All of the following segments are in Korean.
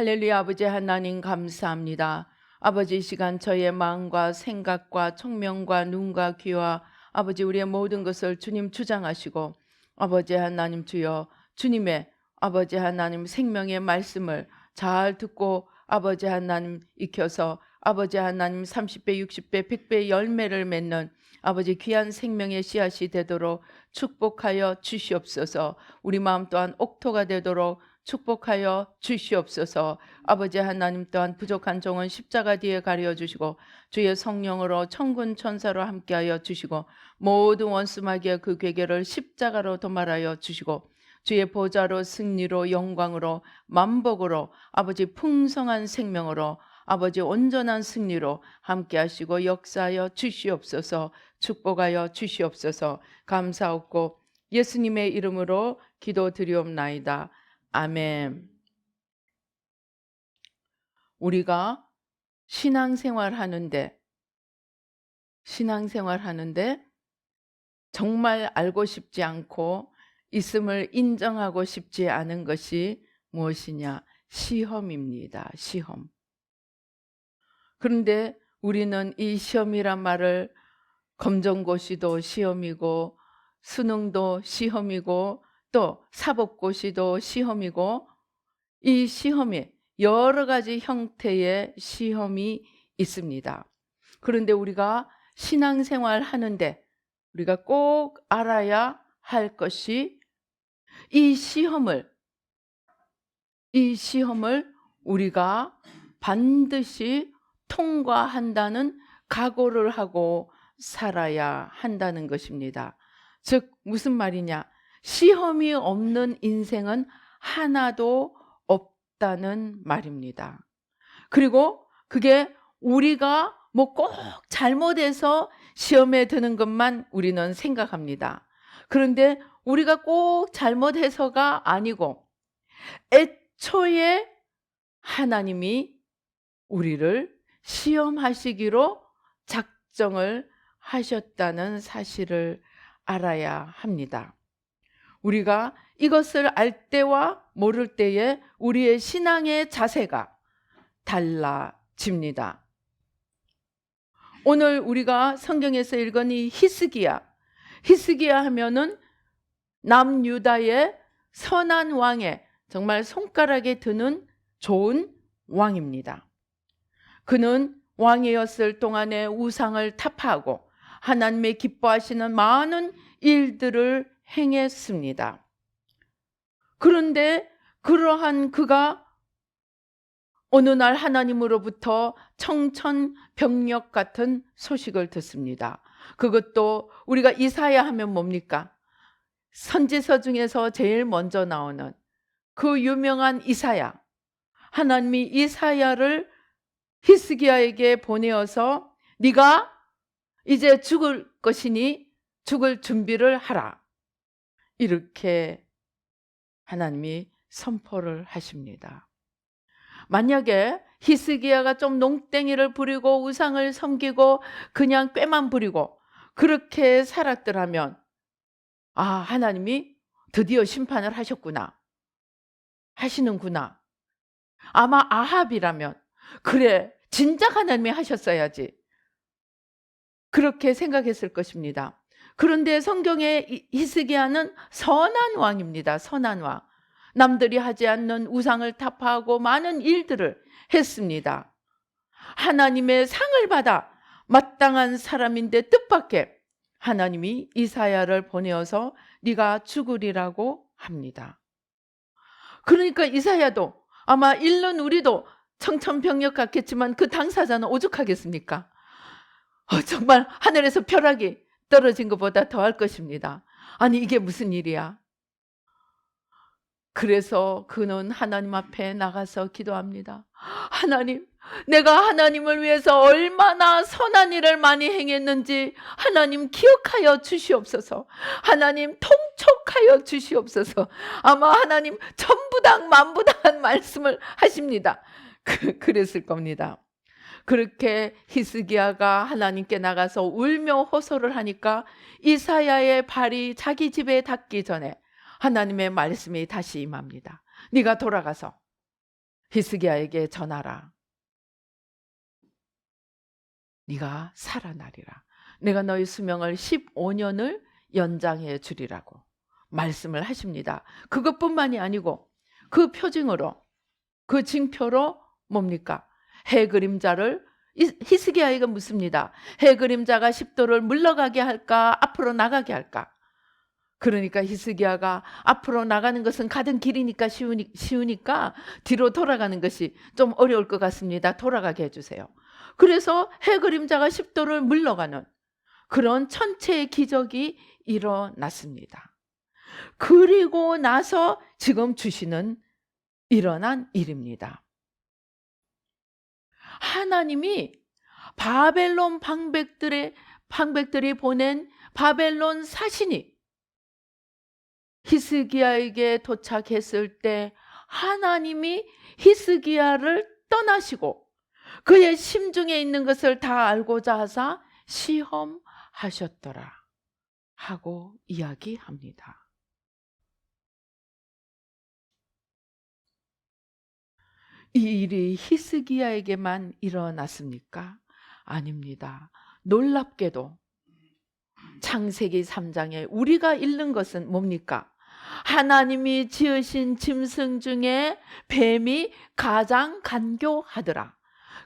할렐루야. 아버지 하나님 감사합니다. 아버지 이 시간 저의 마음과 생각과 총명과 눈과 귀와 아버지 우리의 모든 것을 주님 주장하시고 아버지 하나님 주여 주님의 아버지 하나님 생명의 말씀을 잘 듣고 아버지 하나님 익혀서 아버지 하나님 30배 60배 100배 열매를 맺는 아버지 귀한 생명의 씨앗이 되도록 축복하여 주시옵소서. 우리 마음 또한 옥토가 되도록 축복하여 주시옵소서. 아버지 하나님 또한 부족한 종은 십자가 뒤에 가려 주시고 주의 성령으로 천군 천사로 함께하여 주시고 모든 원수마귀의 그 괴계를 십자가로 도말하여 주시고 주의 보좌로 승리로 영광으로 만복으로 아버지 풍성한 생명으로 아버지 온전한 승리로 함께하시고 역사하여 주시옵소서. 축복하여 주시옵소서. 감사하고 예수님의 이름으로 기도드리옵나이다. 아멘. 우리가 신앙생활 하는데 정말 알고 싶지 않고 있음을 인정하고 싶지 않은 것이 무엇이냐? 시험입니다. 시험. 그런데 우리는 이 시험이란 말을 검정고시도 시험이고 수능도 시험이고 또 사법고시도 시험이고 이 시험이 여러 가지 형태의 시험이 있습니다. 그런데 우리가 신앙생활 하는데 우리가 꼭 알아야 할 것이 이 시험을 우리가 반드시 통과한다는 각오를 하고 살아야 한다는 것입니다. 즉 무슨 말이냐? 시험이 없는 인생은 하나도 없다는 말입니다. 그리고 그게 우리가 뭐 꼭 잘못해서 시험에 드는 것만 우리는 생각합니다. 그런데 우리가 꼭 잘못해서가 아니고 애초에 하나님이 우리를 시험하시기로 작정을 하셨다는 사실을 알아야 합니다. 우리가 이것을 알 때와 모를 때에 우리의 신앙의 자세가 달라집니다. 오늘 우리가 성경에서 읽은 이 히스기야 하면은 남유다의 선한 왕의 정말 손가락에 드는 좋은 왕입니다. 그는 왕이었을 동안에 우상을 타파하고 하나님의 기뻐하시는 많은 일들을 행했습니다. 그런데 그러한 그가 어느 날 하나님으로부터 청천벽력 같은 소식을 듣습니다. 그것도 우리가 이사야 하면 뭡니까? 선지서 중에서 제일 먼저 나오는 그 유명한 이사야. 하나님이 이사야를 히스기야에게 보내어서 네가 이제 죽을 것이니 죽을 준비를 하라. 이렇게 하나님이 선포를 하십니다. 만약에 히스기야가 좀 농땡이를 부리고 우상을 섬기고 그냥 꾀만 부리고 그렇게 살았더라면 하나님이 드디어 심판을 하시는구나. 아마 아합이라면 그래 진작 하나님이 하셨어야지 그렇게 생각했을 것입니다. 그런데 성경의 히스기야는 선한 왕입니다. 선한 왕. 남들이 하지 않는 우상을 타파하고 많은 일들을 했습니다. 하나님의 상을 받아 마땅한 사람인데 뜻밖의 하나님이 이사야를 보내어서 네가 죽으리라고 합니다. 그러니까 이사야도 아마 읽는 우리도 청천벽력 같겠지만 그 당사자는 오죽하겠습니까? 정말 하늘에서 벼락이 떨어진 것보다 더할 것입니다. 아니 이게 무슨 일이야? 그래서 그는 하나님 앞에 나가서 기도합니다. 하나님, 내가 하나님을 위해서 얼마나 선한 일을 많이 행했는지 하나님 기억하여 주시옵소서. 하나님 통촉하여 주시옵소서. 아마 하나님 천부당 만부당한 말씀을 하십니다. 그랬을 겁니다. 그렇게 히스기야가 하나님께 나가서 울며 호소를 하니까 이사야의 발이 자기 집에 닿기 전에 하나님의 말씀이 다시 임합니다. 네가 돌아가서 히스기야에게 전하라. 네가 살아나리라. 내가 너희 수명을 15년을 연장해 주리라고 말씀을 하십니다. 그것뿐만이 아니고 그 표징으로, 그 징표로 뭡니까? 해 그림자를 히스기야에게 묻습니다. 해 그림자가 십도를 물러가게 할까, 앞으로 나가게 할까? 그러니까 히스기야가 앞으로 나가는 것은 가던 길이니까 쉬우니까 뒤로 돌아가는 것이 좀 어려울 것 같습니다. 돌아가게 해주세요. 그래서 해 그림자가 십도를 물러가는 그런 천체의 기적이 일어났습니다. 그리고 나서 지금 주시는 일어난 일입니다. 하나님이 바벨론 방백들이 보낸 바벨론 사신이 히스기야에게 도착했을 때 하나님이 히스기야를 떠나시고 그의 심중에 있는 것을 다 알고자 하사 시험하셨더라 하고 이야기합니다. 이 일이 히스기야에게만 일어났습니까? 아닙니다. 놀랍게도 창세기 3장에 우리가 읽는 것은 뭡니까? 하나님이 지으신 짐승 중에 뱀이 가장 간교하더라.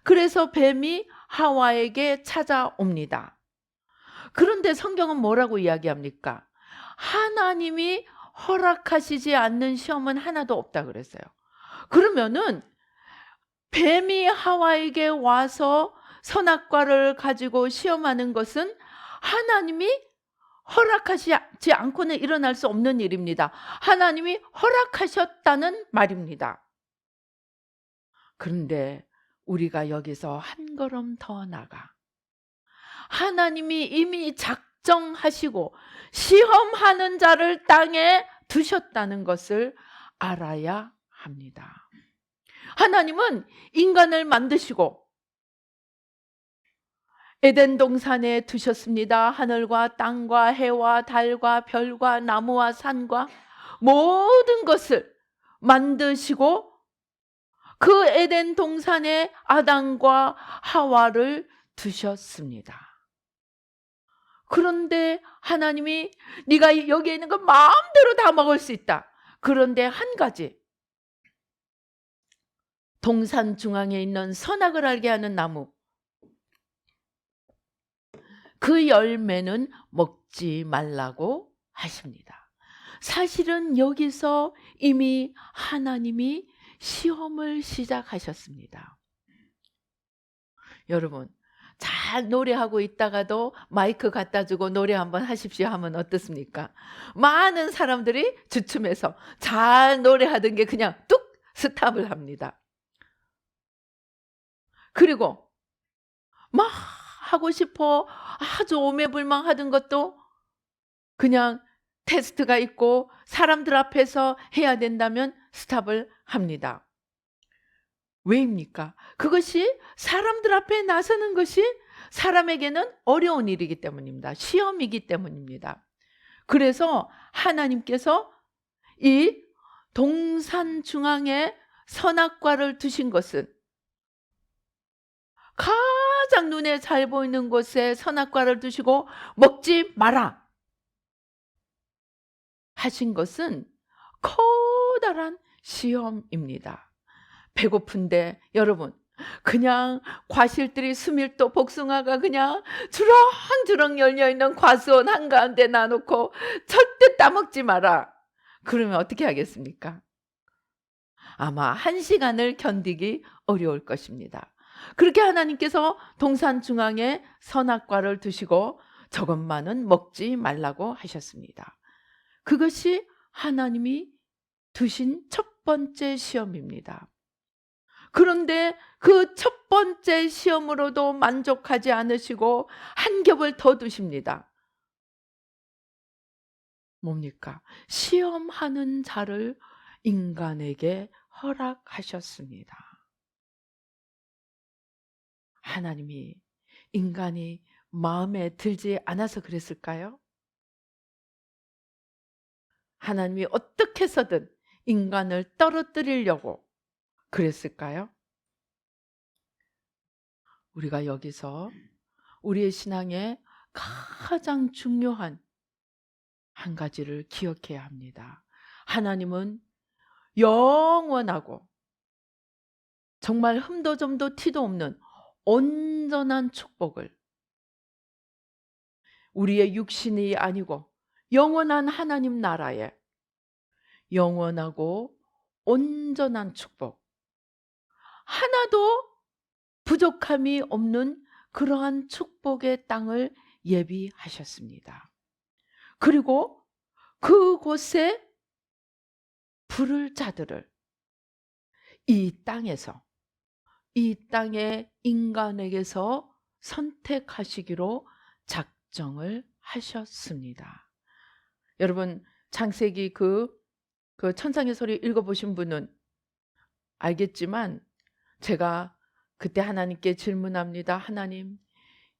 그래서 뱀이 하와에게 찾아옵니다. 그런데 성경은 뭐라고 이야기합니까? 하나님이 허락하시지 않는 시험은 하나도 없다 그랬어요. 그러면은 뱀이 하와에게 와서 선악과를 가지고 시험하는 것은 하나님이 허락하시지 않고는 일어날 수 없는 일입니다. 하나님이 허락하셨다는 말입니다. 그런데 우리가 여기서 한 걸음 더 나가 하나님이 이미 작정하시고 시험하는 자를 땅에 두셨다는 것을 알아야 합니다. 하나님은 인간을 만드시고 에덴 동산에 두셨습니다. 하늘과 땅과 해와 달과 별과 나무와 산과 모든 것을 만드시고 그 에덴 동산에 아담과 하와를 두셨습니다. 그런데 하나님이 네가 여기에 있는 거 마음대로 다 먹을 수 있다. 그런데 한 가지, 동산 중앙에 있는 선악을 알게 하는 나무, 그 열매는 먹지 말라고 하십니다. 사실은 여기서 이미 하나님이 시험을 시작하셨습니다. 여러분, 잘 노래하고 있다가도 마이크 갖다 주고 노래 한번 하십시오 하면 어떻습니까? 많은 사람들이 주춤해서 잘 노래하던 게 그냥 뚝 스탑을 합니다. 그리고 막 하고 싶어 아주 오매불망하던 것도 그냥 테스트가 있고 사람들 앞에서 해야 된다면 스탑을 합니다. 왜입니까? 그것이 사람들 앞에 나서는 것이 사람에게는 어려운 일이기 때문입니다. 시험이기 때문입니다. 그래서 하나님께서 이 동산 중앙에 선악과를 두신 것은 가장 눈에 잘 보이는 곳에 선악과를 두시고 먹지 마라 하신 것은 커다란 시험입니다. 배고픈데 여러분 그냥 과실들이 수밀도 복숭아가 그냥 주렁주렁 열려있는 과수원 한가운데 놔놓고 절대 따먹지 마라. 그러면 어떻게 하겠습니까? 아마 1시간을 견디기 어려울 것입니다. 그렇게 하나님께서 동산 중앙에 선악과를 두시고 저것만은 먹지 말라고 하셨습니다. 그것이 하나님이 두신 첫 번째 시험입니다. 그런데 그 첫 번째 시험으로도 만족하지 않으시고 한 겹을 더 두십니다. 뭡니까? 시험하는 자를 인간에게 허락하셨습니다. 하나님이 인간이 마음에 들지 않아서 그랬을까요? 하나님이 어떻게 해서든 인간을 떨어뜨리려고 그랬을까요? 우리가 여기서 우리의 신앙에 가장 중요한 한 가지를 기억해야 합니다. 하나님은 영원하고 정말 흠도 점도 티도 없는 온전한 축복을 우리의 육신이 아니고 영원한 하나님 나라에 영원하고 온전한 축복, 하나도 부족함이 없는 그러한 축복의 땅을 예비하셨습니다. 그리고 그곳에 부를 자들을 이 땅에서, 이 땅의 인간에게서 선택하시기로 작정을 하셨습니다. 여러분, 창세기 그 천상의 소리 읽어보신 분은 알겠지만 제가 그때 하나님께 질문합니다. 하나님,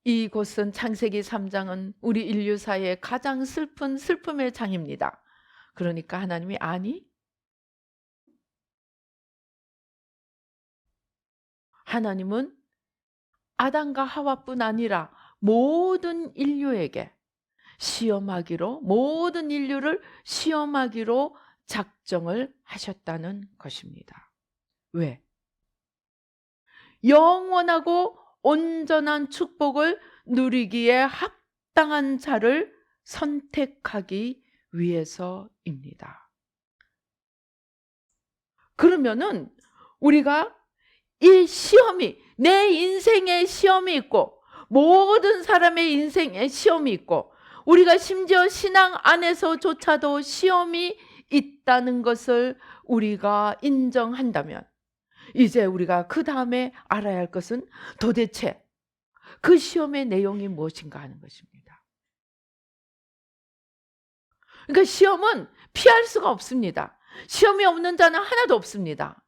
이곳은 창세기 3장은 우리 인류사의 가장 슬픈 슬픔의 장입니다. 그러니까 하나님이 아니, 하나님은 아담과 하와뿐 아니라 모든 인류에게 시험하기로, 모든 인류를 시험하기로 작정을 하셨다는 것입니다. 왜? 영원하고 온전한 축복을 누리기에 합당한 자를 선택하기 위해서입니다. 그러면은 우리가 이 시험이, 내 인생의 시험이 있고 모든 사람의 인생에 시험이 있고 우리가 심지어 신앙 안에서조차도 시험이 있다는 것을 우리가 인정한다면 이제 우리가 그 다음에 알아야 할 것은 도대체 그 시험의 내용이 무엇인가 하는 것입니다. 그러니까 시험은 피할 수가 없습니다. 시험이 없는 자는 하나도 없습니다.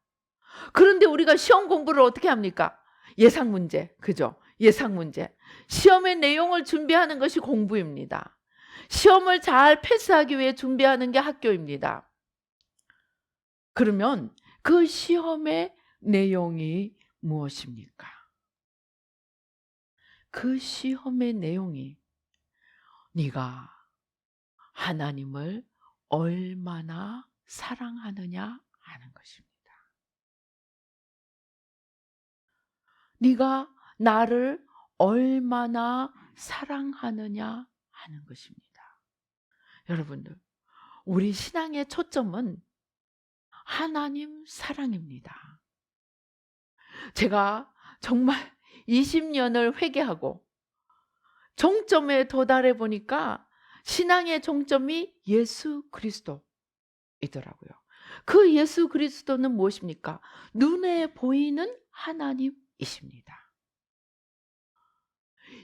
그런데 우리가 시험 공부를 어떻게 합니까? 예상 문제, 그죠? 예상 문제. 시험의 내용을 준비하는 것이 공부입니다. 시험을 잘 패스하기 위해 준비하는 게 학교입니다. 그러면 그 시험의 내용이 무엇입니까? 그 시험의 내용이 네가 하나님을 얼마나 사랑하느냐 하는 것입니다. 네가 나를 얼마나 사랑하느냐 하는 것입니다. 여러분들, 우리 신앙의 초점은 하나님 사랑입니다. 제가 정말 20년을 회개하고 종점에 도달해 보니까 신앙의 종점이 예수 그리스도이더라고요. 그 예수 그리스도는 무엇입니까? 눈에 보이는 하나님이십니다.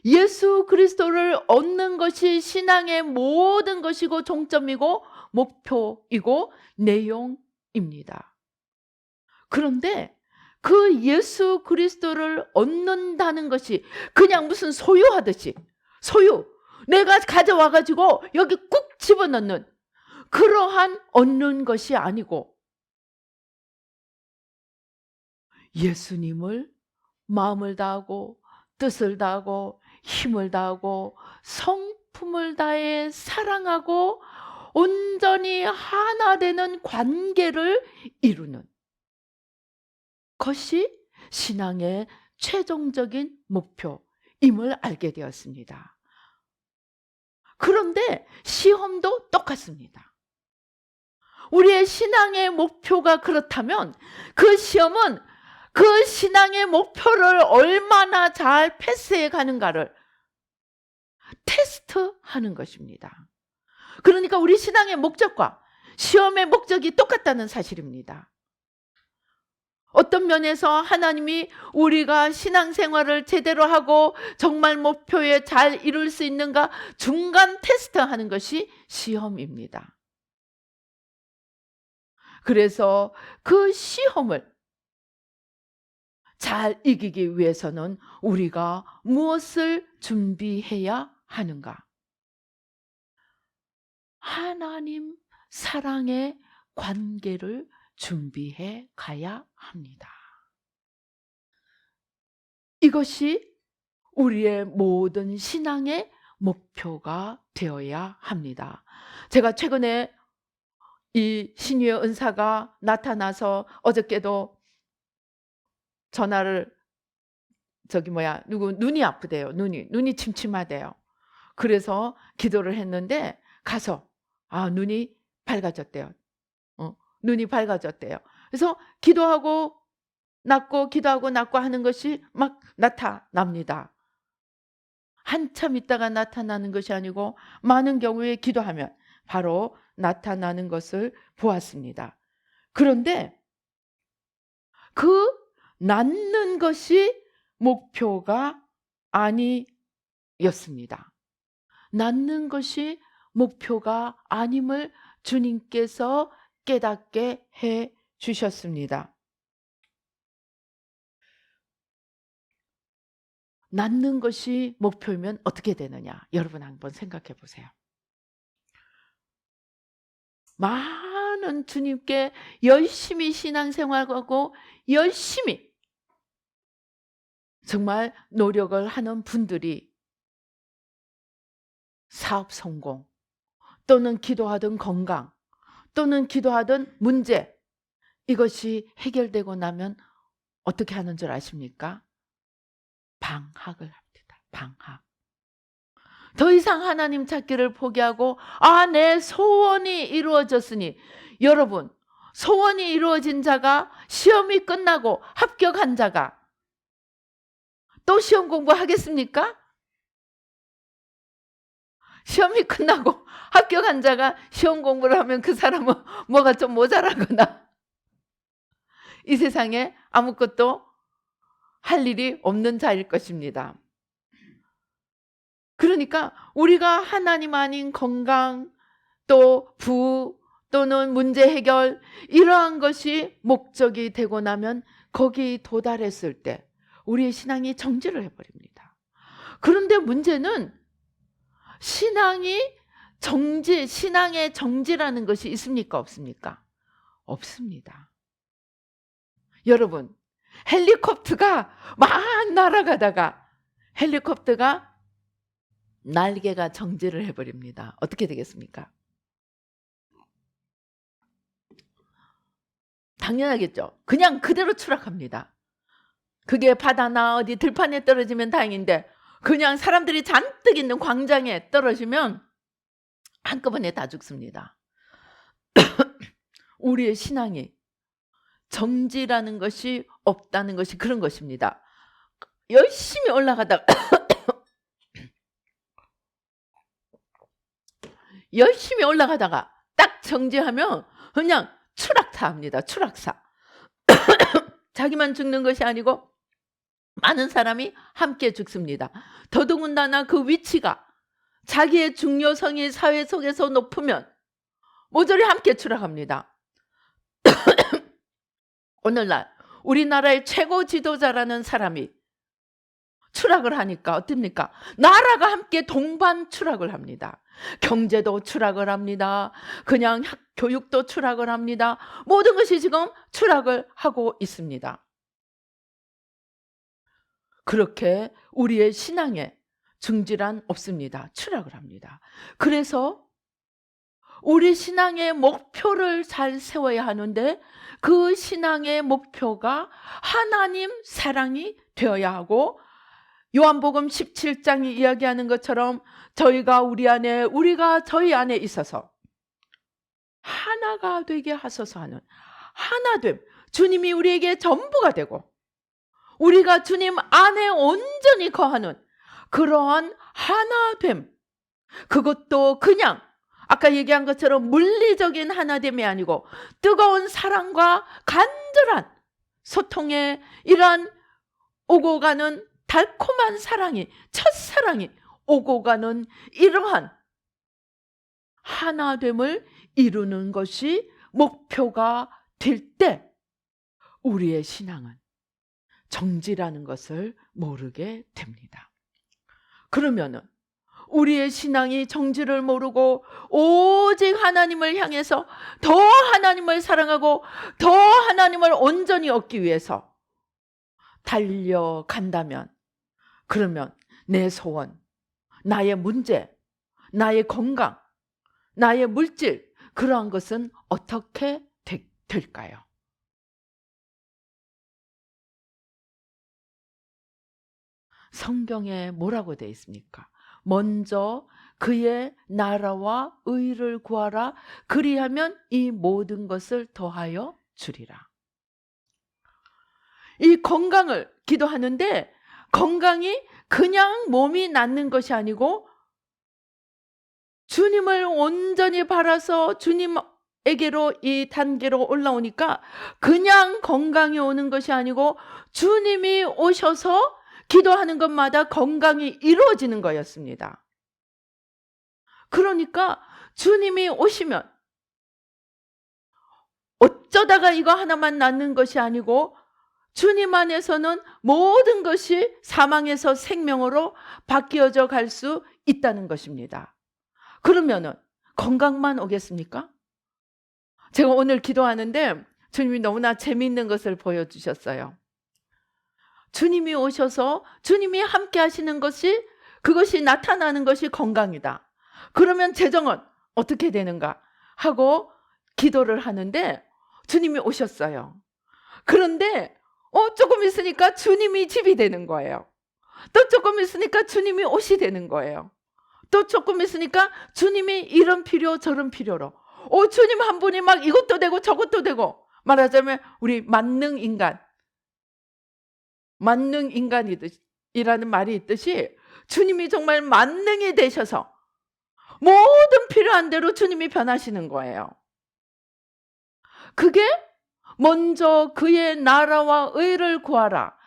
예수 그리스도를 얻는 것이 신앙의 모든 것이고 종점이고 목표이고 내용입니다. 그런데 그 예수 그리스도를 얻는다는 것이 그냥 무슨 소유하듯이 내가 가져와가지고 여기 꾹 집어넣는 그러한 얻는 것이 아니고 예수님을 마음을 다하고 뜻을 다하고 힘을 다하고 성품을 다해 사랑하고 온전히 하나 되는 관계를 이루는 것이 신앙의 최종적인 목표임을 알게 되었습니다. 그런데 시험도 똑같습니다. 우리의 신앙의 목표가 그렇다면 그 시험은 그 신앙의 목표를 얼마나 잘 패스해 가는가를 테스트하는 것입니다. 그러니까 우리 신앙의 목적과 시험의 목적이 똑같다는 사실입니다. 어떤 면에서 하나님이 우리가 신앙생활을 제대로 하고 정말 목표에 잘 이룰 수 있는가 중간 테스트하는 것이 시험입니다. 그래서 그 시험을 잘 이기기 위해서는 우리가 무엇을 준비해야 하는가? 하나님 사랑의 관계를 준비해 가야 합니다. 이것이 우리의 모든 신앙의 목표가 되어야 합니다. 제가 최근에 이 신유의 은사가 나타나서 어저께도 전화를 누구 눈이 아프대요. 눈이 침침하대요. 그래서 기도를 했는데 가서 눈이 밝아졌대요. 눈이 밝아졌대요. 그래서 기도하고 낫고 기도하고 낫고 하는 것이 막 나타납니다. 한참 있다가 나타나는 것이 아니고 많은 경우에 기도하면 바로 나타나는 것을 보았습니다. 그런데 그 낫는 것이 목표가 아니었습니다. 낫는 것이 목표가 아님을 주님께서 깨닫게 해 주셨습니다. 낫는 것이 목표면 어떻게 되느냐? 여러분 한번 생각해 보세요. 많은 주님께 열심히 신앙생활하고 열심히 정말 노력을 하는 분들이 사업 성공 또는 기도하던 건강 또는 기도하던 문제 이것이 해결되고 나면 어떻게 하는 줄 아십니까? 방학을 합니다. 방학. 더 이상 하나님 찾기를 포기하고 내 소원이 이루어졌으니 여러분 소원이 이루어진 자가 시험이 끝나고 합격한 자가 또 시험 공부하겠습니까? 시험이 끝나고 합격한 자가 시험 공부를 하면 그 사람은 뭐가 좀 모자라거나 이 세상에 아무것도 할 일이 없는 자일 것입니다. 그러니까 우리가 하나님 아닌 건강 또 부 또는 문제 해결 이러한 것이 목적이 되고 나면 거기 도달했을 때 우리의 신앙이 정지를 해버립니다. 그런데 문제는 신앙의 정지라는 것이 있습니까? 없습니까? 없습니다. 여러분, 헬리콥터가 막 날아가다가 헬리콥터가 날개가 정지를 해버립니다. 어떻게 되겠습니까? 당연하겠죠. 그냥 그대로 추락합니다. 그게 바다나 어디 들판에 떨어지면 다행인데 그냥 사람들이 잔뜩 있는 광장에 떨어지면 한꺼번에 다 죽습니다. 우리의 신앙이 정지라는 것이 없다는 것이 그런 것입니다. 열심히 올라가다가 열심히 올라가다가 딱 정지하면 그냥 추락사입니다. 추락사. 자기만 죽는 것이 아니고 많은 사람이 함께 죽습니다. 더더군다나 그 위치가 자기의 중요성이 사회 속에서 높으면 모조리 함께 추락합니다. 오늘날 우리나라의 최고 지도자라는 사람이 추락을 하니까 어떻습니까? 나라가 함께 동반 추락을 합니다. 경제도 추락을 합니다. 그냥 교육도 추락을 합니다. 모든 것이 지금 추락을 하고 있습니다. 그렇게 우리의 신앙에 중질한 없습니다. 추락을 합니다. 그래서 우리 신앙의 목표를 잘 세워야 하는데 그 신앙의 목표가 하나님 사랑이 되어야 하고 요한복음 17장이 이야기하는 것처럼 저희가 우리가 저희 안에 있어서 하나가 되게 하소서 하는 하나됨. 주님이 우리에게 전부가 되고 우리가 주님 안에 온전히 거하는 그러한 하나됨. 그것도 그냥 아까 얘기한 것처럼 물리적인 하나됨이 아니고 뜨거운 사랑과 간절한 소통의 이러한 오고 가는 달콤한 사랑이 첫사랑이 오고 가는 이러한 하나됨을 이루는 것이 목표가 될 때 우리의 신앙은 정지라는 것을 모르게 됩니다. 그러면은 우리의 신앙이 정지를 모르고 오직 하나님을 향해서 더 하나님을 사랑하고 더 하나님을 온전히 얻기 위해서 달려간다면, 그러면 내 소원, 나의 문제, 나의 건강, 나의 물질, 그러한 것은 어떻게 될까요? 성경에 뭐라고 되어 있습니까? 먼저 그의 나라와 의를 구하라. 그리하면 이 모든 것을 더하여 주리라. 이 건강을 기도하는데, 건강이 그냥 몸이 낫는 것이 아니고 주님을 온전히 바라서 주님에게로 이 단계로 올라오니까 그냥 건강이 오는 것이 아니고 주님이 오셔서 기도하는 것마다 건강이 이루어지는 거였습니다. 그러니까 주님이 오시면 어쩌다가 이거 하나만 낫는 것이 아니고 주님 안에서는 모든 것이 사망에서 생명으로 바뀌어져 갈 수 있다는 것입니다. 그러면은 건강만 오겠습니까? 제가 오늘 기도하는데 주님이 너무나 재미있는 것을 보여주셨어요. 주님이 오셔서 주님이 함께 하시는 것이, 그것이 나타나는 것이 건강이다. 그러면 재정은 어떻게 되는가 하고 기도를 하는데 주님이 오셨어요. 그런데 조금 있으니까 주님이 집이 되는 거예요. 또 조금 있으니까 주님이 옷이 되는 거예요. 또 조금 있으니까 주님이 이런 필요 저런 필요로, 주님 한 분이 막 이것도 되고 저것도 되고, 말하자면 우리 만능인간이라는 말이 있듯이 주님이 정말 만능이 되셔서 모든 필요한 대로 주님이 변하시는 거예요. 그게 먼저 그의 나라와 의를 구하라.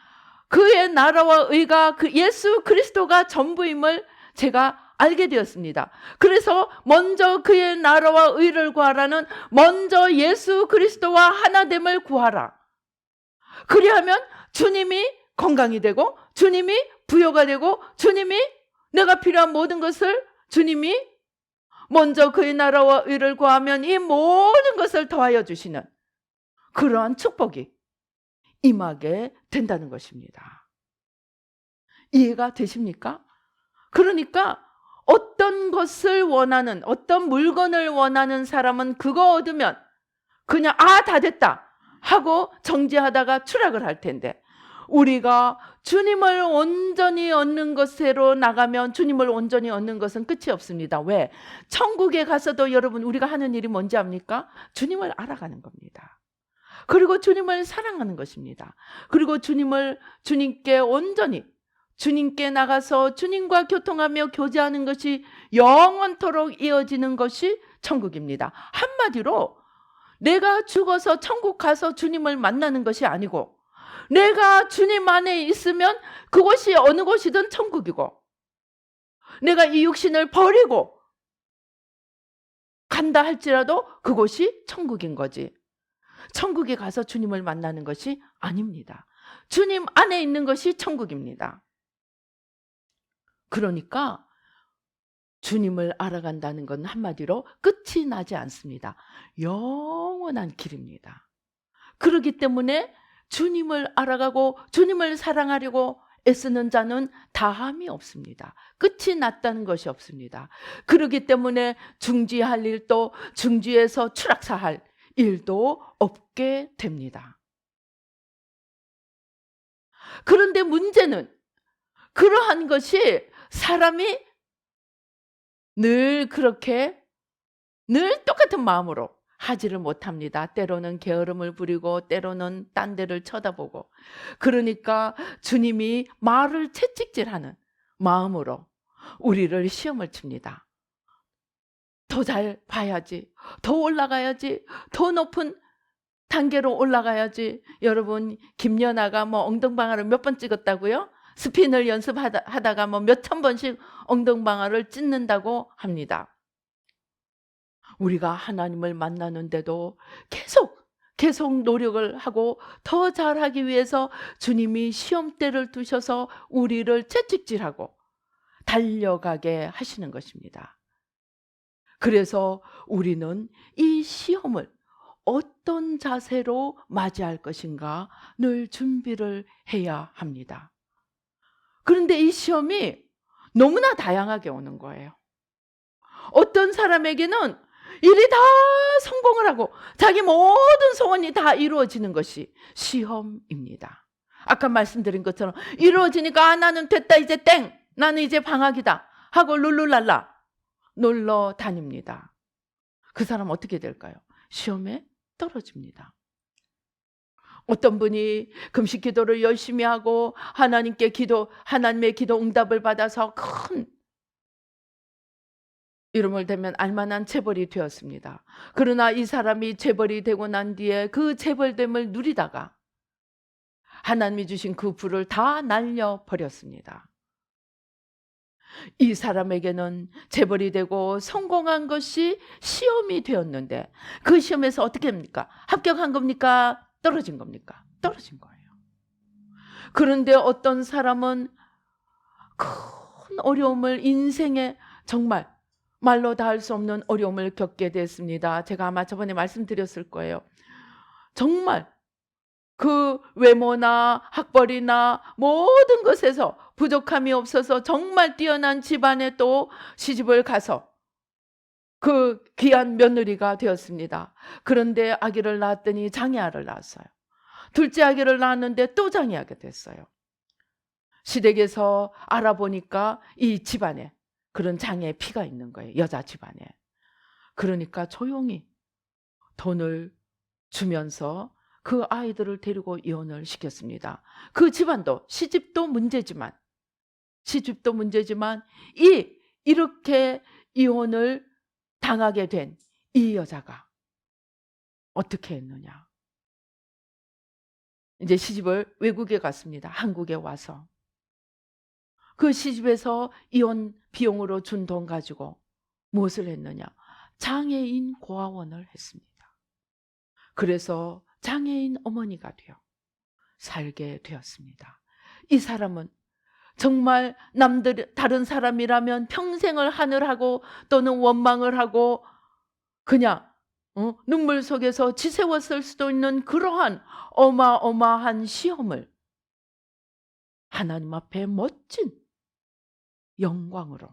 그의 나라와 의가 그 예수 그리스도가 전부임을 제가 알게 되었습니다. 그래서 먼저 그의 나라와 의를 구하라는, 먼저 예수 그리스도와 하나됨을 구하라. 그리하면 주님이 건강이 되고 주님이 부여가 되고 주님이 내가 필요한 모든 것을, 주님이 먼저 그의 나라와 의를 구하면 이 모든 것을 더하여 주시는 그러한 축복이 임하게 된다는 것입니다. 이해가 되십니까? 그러니까 어떤 것을 원하는, 어떤 물건을 원하는 사람은 그거 얻으면 그냥 다 됐다 하고 정지하다가 추락을 할 텐데, 우리가 주님을 온전히 얻는 것으로 나가면 주님을 온전히 얻는 것은 끝이 없습니다. 왜? 천국에 가서도 여러분 우리가 하는 일이 뭔지 압니까? 주님을 알아가는 겁니다. 그리고 주님을 사랑하는 것입니다. 그리고 주님께 온전히, 주님께 나가서 주님과 교통하며 교제하는 것이 영원토록 이어지는 것이 천국입니다. 한마디로 내가 죽어서 천국 가서 주님을 만나는 것이 아니고, 내가 주님 안에 있으면 그곳이 어느 곳이든 천국이고, 내가 이 육신을 버리고 간다 할지라도 그곳이 천국인 거지, 천국에 가서 주님을 만나는 것이 아닙니다. 주님 안에 있는 것이 천국입니다. 그러니까 주님을 알아간다는 건 한마디로 끝이 나지 않습니다. 영원한 길입니다. 그렇기 때문에 주님을 알아가고 주님을 사랑하려고 애쓰는 자는 다함이 없습니다. 끝이 났다는 것이 없습니다. 그렇기 때문에 중지할 일도, 중지에서 추락사할 일도 없게 됩니다. 그런데 문제는 그러한 것이 사람이 늘 똑같은 마음으로 하지를 못합니다. 때로는 게으름을 부리고 때로는 딴 데를 쳐다보고, 그러니까 주님이 말을 채찍질하는 마음으로 우리를 시험을 칩니다. 더 잘 봐야지, 더 올라가야지, 더 높은 단계로 올라가야지. 여러분, 김연아가 엉덩방아를 몇 번 찍었다고요? 스핀을 연습하다가 몇천 번씩 엉덩방아를 찢는다고 합니다. 우리가 하나님을 만나는데도 계속 노력을 하고 더 잘하기 위해서 주님이 시험대를 두셔서 우리를 채찍질하고 달려가게 하시는 것입니다. 그래서 우리는 이 시험을 어떤 자세로 맞이할 것인가 늘 준비를 해야 합니다. 그런데 이 시험이 너무나 다양하게 오는 거예요. 어떤 사람에게는 일이 다 성공을 하고 자기 모든 소원이 다 이루어지는 것이 시험입니다. 아까 말씀드린 것처럼 이루어지니까 나는 됐다, 이제 땡, 나는 이제 방학이다 하고 룰루랄라 놀러 다닙니다. 그 사람 어떻게 될까요? 시험에 떨어집니다. 어떤 분이 금식 기도를 열심히 하고 하나님의 기도 응답을 받아서 큰 이름을 대면 알만한 재벌이 되었습니다. 그러나 이 사람이 재벌이 되고 난 뒤에 그 재벌됨을 누리다가 하나님이 주신 그 부를 다 날려버렸습니다. 이 사람에게는 재벌이 되고 성공한 것이 시험이 되었는데 그 시험에서 어떻게 합니까? 합격한 겁니까? 떨어진 겁니까? 떨어진 거예요. 그런데 어떤 사람은 큰 어려움을 인생에 정말 말로 다 할 수 없는 어려움을 겪게 됐습니다. 제가 아마 저번에 말씀드렸을 거예요. 정말 그 외모나 학벌이나 모든 것에서 부족함이 없어서 정말 뛰어난 집안에 또 시집을 가서 그 귀한 며느리가 되었습니다. 그런데 아기를 낳았더니 장애아를 낳았어요. 둘째 아기를 낳았는데 또 장애아가 됐어요. 시댁에서 알아보니까 이 집안에 그런 장애의 피가 있는 거예요. 여자 집안에. 그러니까 조용히 돈을 주면서 그 아이들을 데리고 이혼을 시켰습니다. 그 집안도 시집도 문제지만 이렇게 이혼을 당하게 된 이 여자가 어떻게 했느냐. 이제 시집을 외국에 갔습니다. 한국에 와서. 그 시집에서 이혼 비용으로 준 돈 가지고 무엇을 했느냐. 장애인 고아원을 했습니다. 그래서 장애인 어머니가 되어 살게 되었습니다. 이 사람은 정말 다른 사람이라면 평생을 하늘하고 또는 원망을 하고 그냥 눈물 속에서 지새웠을 수도 있는 그러한 어마어마한 시험을 하나님 앞에 멋진 영광으로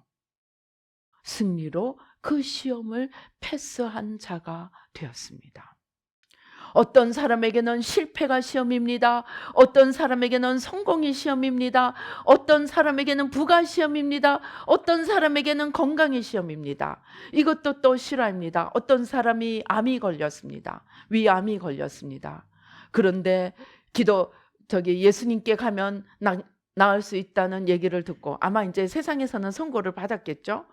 승리로 그 시험을 패스한 자가 되었습니다. 어떤 사람에게는 실패가 시험입니다. 어떤 사람에게는 성공이 시험입니다. 어떤 사람에게는 부가 시험입니다. 어떤 사람에게는 건강이 시험입니다. 이것도 또 실화입니다. 어떤 사람이 암이 걸렸습니다. 위암이 걸렸습니다. 그런데 예수님께 가면 나을 수 있다는 얘기를 듣고 아마 이제 세상에서는 선고를 받았겠죠.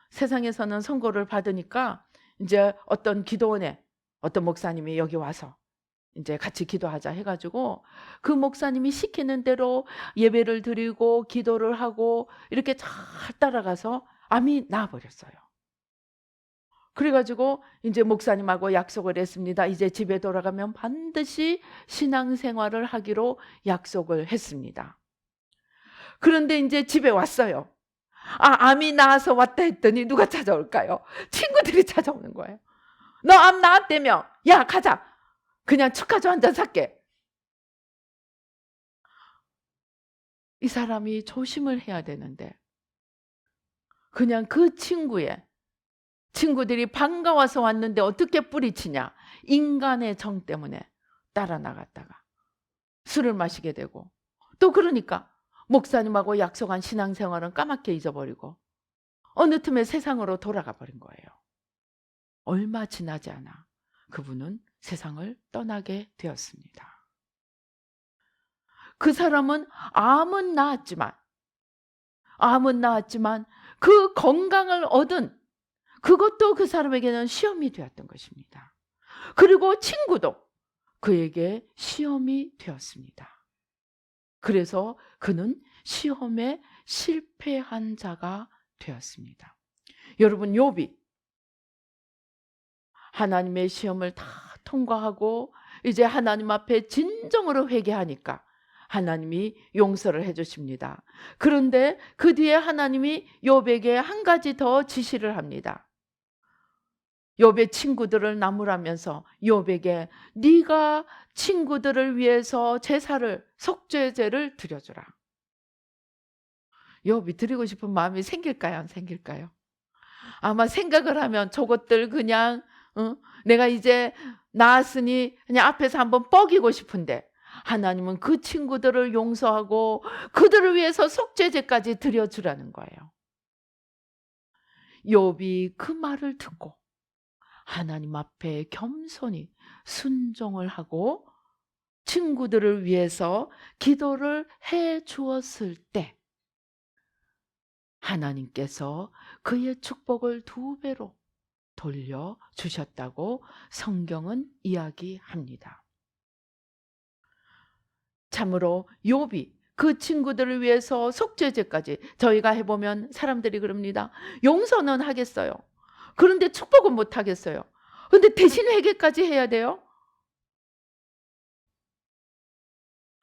세상에서는 선고를 받으니까 이제 어떤 기도원에 어떤 목사님이 여기 와서 이제 같이 기도하자 해가지고 그 목사님이 시키는 대로 예배를 드리고 기도를 하고 이렇게 잘 따라가서 암이 나아버렸어요. 그래가지고 이제 목사님하고 약속을 했습니다. 이제 집에 돌아가면 반드시 신앙생활을 하기로 약속을 했습니다. 그런데 이제 집에 왔어요. 암이 나아서 왔다 했더니 누가 찾아올까요? 친구들이 찾아오는 거예요. 너 암 나았다며? 야, 가자. 그냥 축하주 한잔 살게. 이 사람이 조심을 해야 되는데 그냥 그 친구들이 반가워서 왔는데 어떻게 뿌리치냐. 인간의 정 때문에 따라 나갔다가 술을 마시게 되고 또 그러니까 목사님하고 약속한 신앙생활은 까맣게 잊어버리고 어느 틈에 세상으로 돌아가 버린 거예요. 얼마 지나지 않아 그분은 세상을 떠나게 되었습니다. 그 사람은 암은 나았지만 그 건강을 얻은 그것도 그 사람에게는 시험이 되었던 것입니다. 그리고 친구도 그에게 시험이 되었습니다. 그래서 그는 시험에 실패한 자가 되었습니다. 여러분, 욥이 하나님의 시험을 다 통과하고 이제 하나님 앞에 진정으로 회개하니까 하나님이 용서를 해주십니다. 그런데 그 뒤에 하나님이 욥에게 한 가지 더 지시를 합니다. 욥의 친구들을 나무라면서 욥에게 네가 친구들을 위해서 제사를, 속죄제를 드려주라. 욥이 드리고 싶은 마음이 생길까요? 안 생길까요? 아마 생각을 하면 저것들 그냥 내가 이제 나았으니 그냥 앞에서 한번 뻐기고 싶은데, 하나님은 그 친구들을 용서하고 그들을 위해서 속죄제까지 드려주라는 거예요. 욥이 그 말을 듣고 하나님 앞에 겸손히 순종을 하고 친구들을 위해서 기도를 해 주었을 때 하나님께서 그의 축복을 2배로 돌려주셨다고 성경은 이야기합니다. 참으로 욥이 그 친구들을 위해서 속죄제까지, 저희가 해보면 사람들이 그럽니다. 용서는 하겠어요. 그런데 축복은 못 하겠어요. 그런데 대신 회개까지 해야 돼요?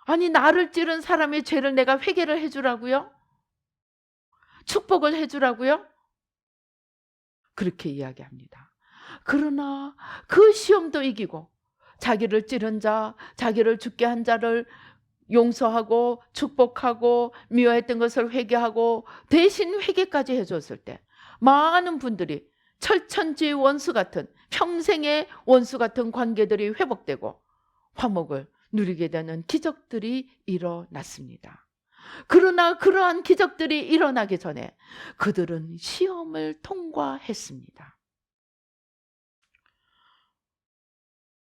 아니, 나를 찌른 사람의 죄를 내가 회개를 해주라고요? 축복을 해주라고요? 그렇게 이야기합니다. 그러나 그 시험도 이기고 자기를 찌른 자, 자기를 죽게 한 자를 용서하고 축복하고 미워했던 것을 회개하고 대신 회개까지 해줬을 때 많은 분들이 철천지 원수 같은, 평생의 원수 같은 관계들이 회복되고 화목을 누리게 되는 기적들이 일어났습니다. 그러나 그러한 기적들이 일어나기 전에 그들은 시험을 통과했습니다.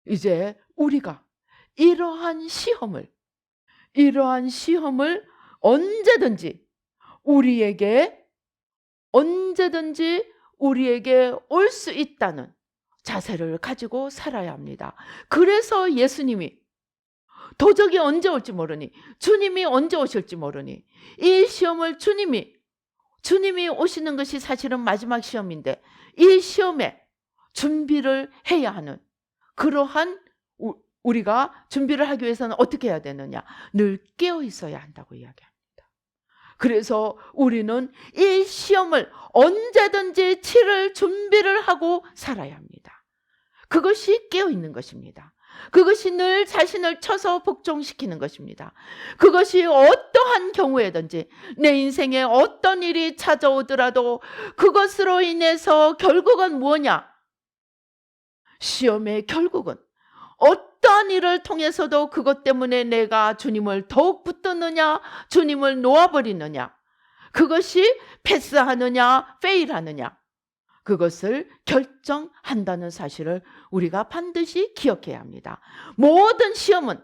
이제 우리가 이러한 시험을 언제든지 우리에게 올 수 있다는 자세를 가지고 살아야 합니다. 그래서 예수님이 도적이 언제 올지 모르니, 주님이 언제 오실지 모르니, 이 시험을 주님이 오시는 것이 사실은 마지막 시험인데 이 시험에 준비를 해야 하는, 그러한 우리가 준비를 하기 위해서는 어떻게 해야 되느냐? 늘 깨어 있어야 한다고 이야기합니다. 그래서 우리는 이 시험을 언제든지 치를 준비를 하고 살아야 합니다. 그것이 깨어 있는 것입니다. 그것이 늘 자신을 쳐서 복종시키는 것입니다. 그것이 어떠한 경우에든지 내 인생에 어떤 일이 찾아오더라도 그것으로 인해서 결국은 뭐냐? 시험의 결국은 어떠한 일을 통해서도 그것 때문에 내가 주님을 더욱 붙드느냐, 주님을 놓아버리느냐, 그것이 패스하느냐, 페일하느냐, 그것을 결정한다는 사실을 우리가 반드시 기억해야 합니다. 모든 시험은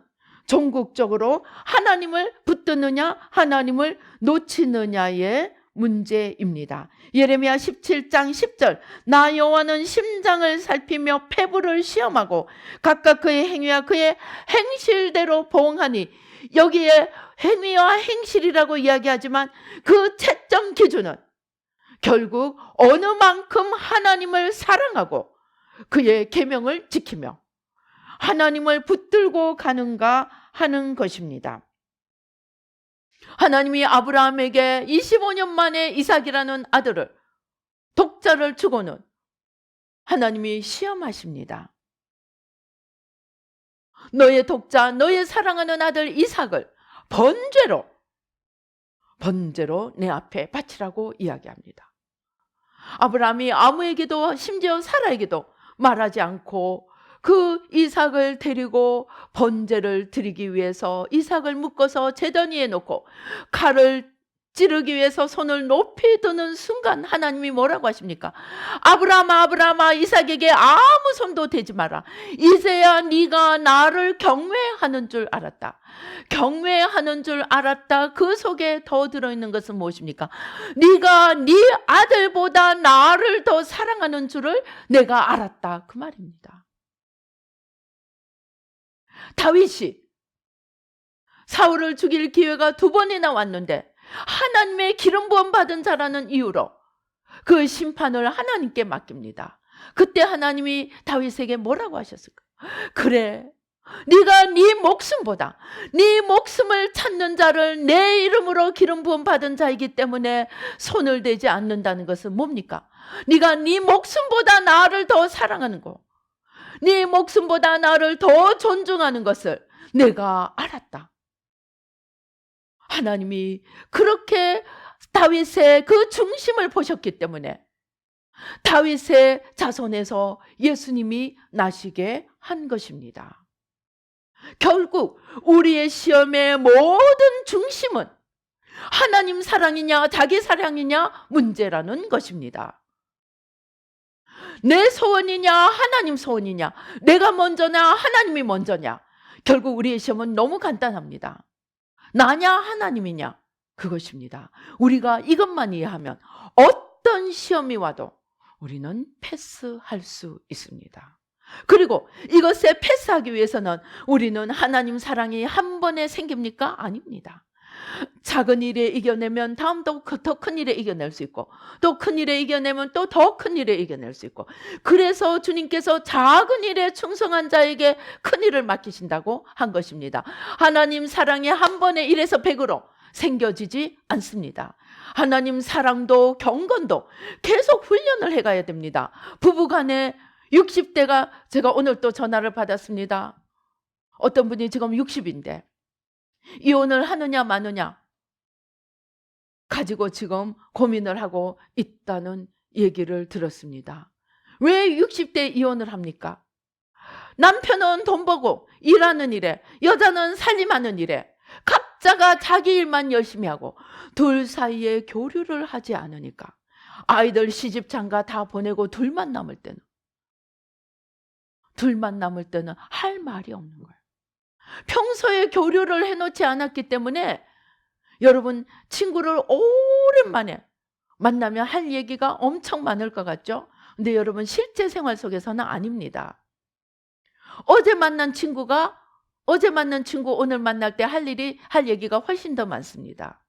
종국적으로 하나님을 붙드느냐, 하나님을 놓치느냐의 문제입니다. 예레미야 17장 10절, 나 여호와는 심장을 살피며 폐부를 시험하고 각각 그의 행위와 그의 행실대로 보응하니, 여기에 행위와 행실이라고 이야기하지만 그 채점 기준은 결국 어느 만큼 하나님을 사랑하고 그의 계명을 지키며 하나님을 붙들고 가는가 하는 것입니다. 하나님이 아브라함에게 25년 만에 이삭이라는 아들을, 독자를 주고는 하나님이 시험하십니다. 너의 독자, 너의 사랑하는 아들 이삭을 번제로 내 앞에 바치라고 이야기합니다. 아브라함이 아무에게도, 심지어 사라에게도 말하지 않고 그 이삭을 데리고 번제를 드리기 위해서 이삭을 묶어서 제단 위에 놓고 칼을 찌르기 위해서 손을 높이 드는 순간 하나님이 뭐라고 하십니까? 아브라함아, 아브라함아, 이삭에게 아무 손도 대지 마라. 이제야 네가 나를 경외하는 줄 알았다. 경외하는 줄 알았다. 그 속에 더 들어있는 것은 무엇입니까? 네가 네 아들보다 나를 더 사랑하는 줄을 내가 알았다. 그 말입니다. 다윗이 사울을 죽일 기회가 2번이나 왔는데 하나님의 기름 부음 받은 자라는 이유로 그 심판을 하나님께 맡깁니다. 그때 하나님이 다윗에게 뭐라고 하셨을까? 그래, 네가 네 목숨보다 네 목숨을 찾는 자를 내 이름으로 기름 부음 받은 자이기 때문에 손을 대지 않는다는 것은 뭡니까? 네가 네 목숨보다 나를 더 사랑하는 거, 네 목숨보다 나를 더 존중하는 것을 내가 알았다. 하나님이 그렇게 다윗의 그 중심을 보셨기 때문에 다윗의 자손에서 예수님이 나시게 한 것입니다. 결국 우리의 시험의 모든 중심은 하나님 사랑이냐 자기 사랑이냐 문제라는 것입니다. 내 소원이냐 하나님 소원이냐, 내가 먼저냐 하나님이 먼저냐. 결국 우리의 시험은 너무 간단합니다. 나냐 하나님이냐, 그것입니다. 우리가 이것만 이해하면 어떤 시험이 와도 우리는 패스할 수 있습니다. 그리고 이것에 패스하기 위해서는 우리는 하나님 사랑이 한 번에 생깁니까? 아닙니다. 작은 일에 이겨내면 다음 또 더 큰 일에 이겨낼 수 있고, 또 큰 일에 이겨내면 또 더 큰 일에 이겨낼 수 있고, 그래서 주님께서 작은 일에 충성한 자에게 큰 일을 맡기신다고 한 것입니다. 하나님 사랑이 한 번에 1에서 100으로 생겨지지 않습니다. 하나님 사랑도 경건도 계속 훈련을 해가야 됩니다. 부부간에 60대가, 제가 오늘 또 전화를 받았습니다. 어떤 분이 지금 60인데 이혼을 하느냐 마느냐 가지고 지금 고민을 하고 있다는 얘기를 들었습니다. 왜 60대 이혼을 합니까? 남편은 돈 벌고 일하는 일에, 여자는 살림하는 일에 각자가 자기 일만 열심히 하고 둘 사이에 교류를 하지 않으니까 아이들 시집 장가 다 보내고 둘만 남을 때는 할 말이 없는 거예요. 평소에 교류를 해놓지 않았기 때문에 여러분, 친구를 오랜만에 만나면 할 얘기가 엄청 많을 것 같죠? 근데 여러분, 실제 생활 속에서는 아닙니다. 어제 만난 친구 오늘 만날 때 할 얘기가 훨씬 더 많습니다.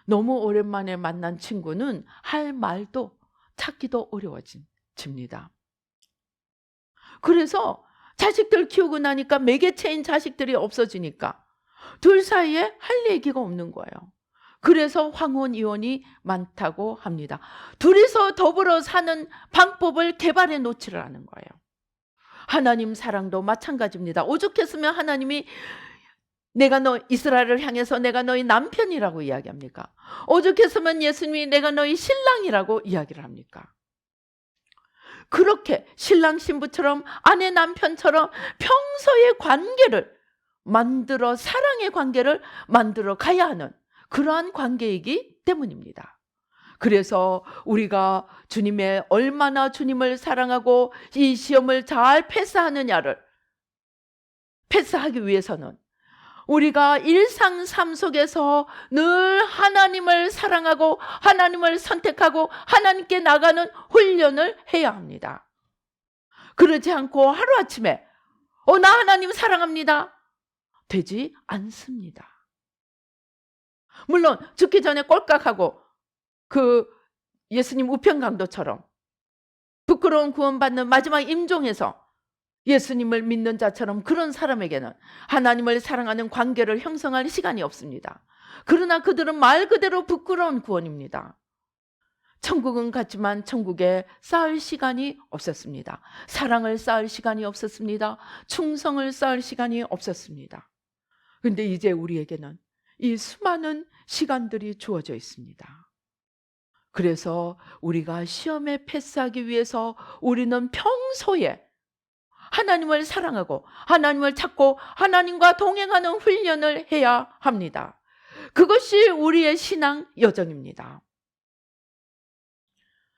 너무 오랜만에 만난 친구는 할 말도 찾기도 어려워집니다. 그래서 자식들 키우고 나니까 매개체인 자식들이 없어지니까 둘 사이에 할 얘기가 없는 거예요. 그래서 황혼 이혼이 많다고 합니다. 둘이서 더불어 사는 방법을 개발해 놓지를 않은 거예요. 하나님 사랑도 마찬가지입니다. 오죽했으면 하나님이 이스라엘을 향해서 내가 너희 남편이라고 이야기합니까? 오죽했으면 예수님이 내가 너희 신랑이라고 이야기를 합니까? 그렇게 신랑 신부처럼 아내 남편처럼 평소의 관계를 사랑의 관계를 만들어 가야 하는 그러한 관계이기 때문입니다. 그래서 우리가 얼마나 주님을 사랑하고 이 시험을 잘 패스하기 위해서는 우리가 일상 삶 속에서 늘 하나님을 사랑하고 하나님을 선택하고 하나님께 나가는 훈련을 해야 합니다. 그러지 않고 하루아침에 나 하나님 사랑합니다 되지 않습니다. 물론 죽기 전에 꼴깍하고 그 예수님 우편강도처럼 부끄러운 구원받는 마지막 임종에서 예수님을 믿는 자처럼 그런 사람에게는 하나님을 사랑하는 관계를 형성할 시간이 없습니다. 그러나 그들은 말 그대로 부끄러운 구원입니다. 천국은 갔지만 천국에 쌓을 시간이 없었습니다. 사랑을 쌓을 시간이 없었습니다. 충성을 쌓을 시간이 없었습니다. 그런데 이제 우리에게는 이 수많은 시간들이 주어져 있습니다. 그래서 우리가 시험에 패스하기 위해서 우리는 평소에 하나님을 사랑하고 하나님을 찾고 하나님과 동행하는 훈련을 해야 합니다. 그것이 우리의 신앙 여정입니다.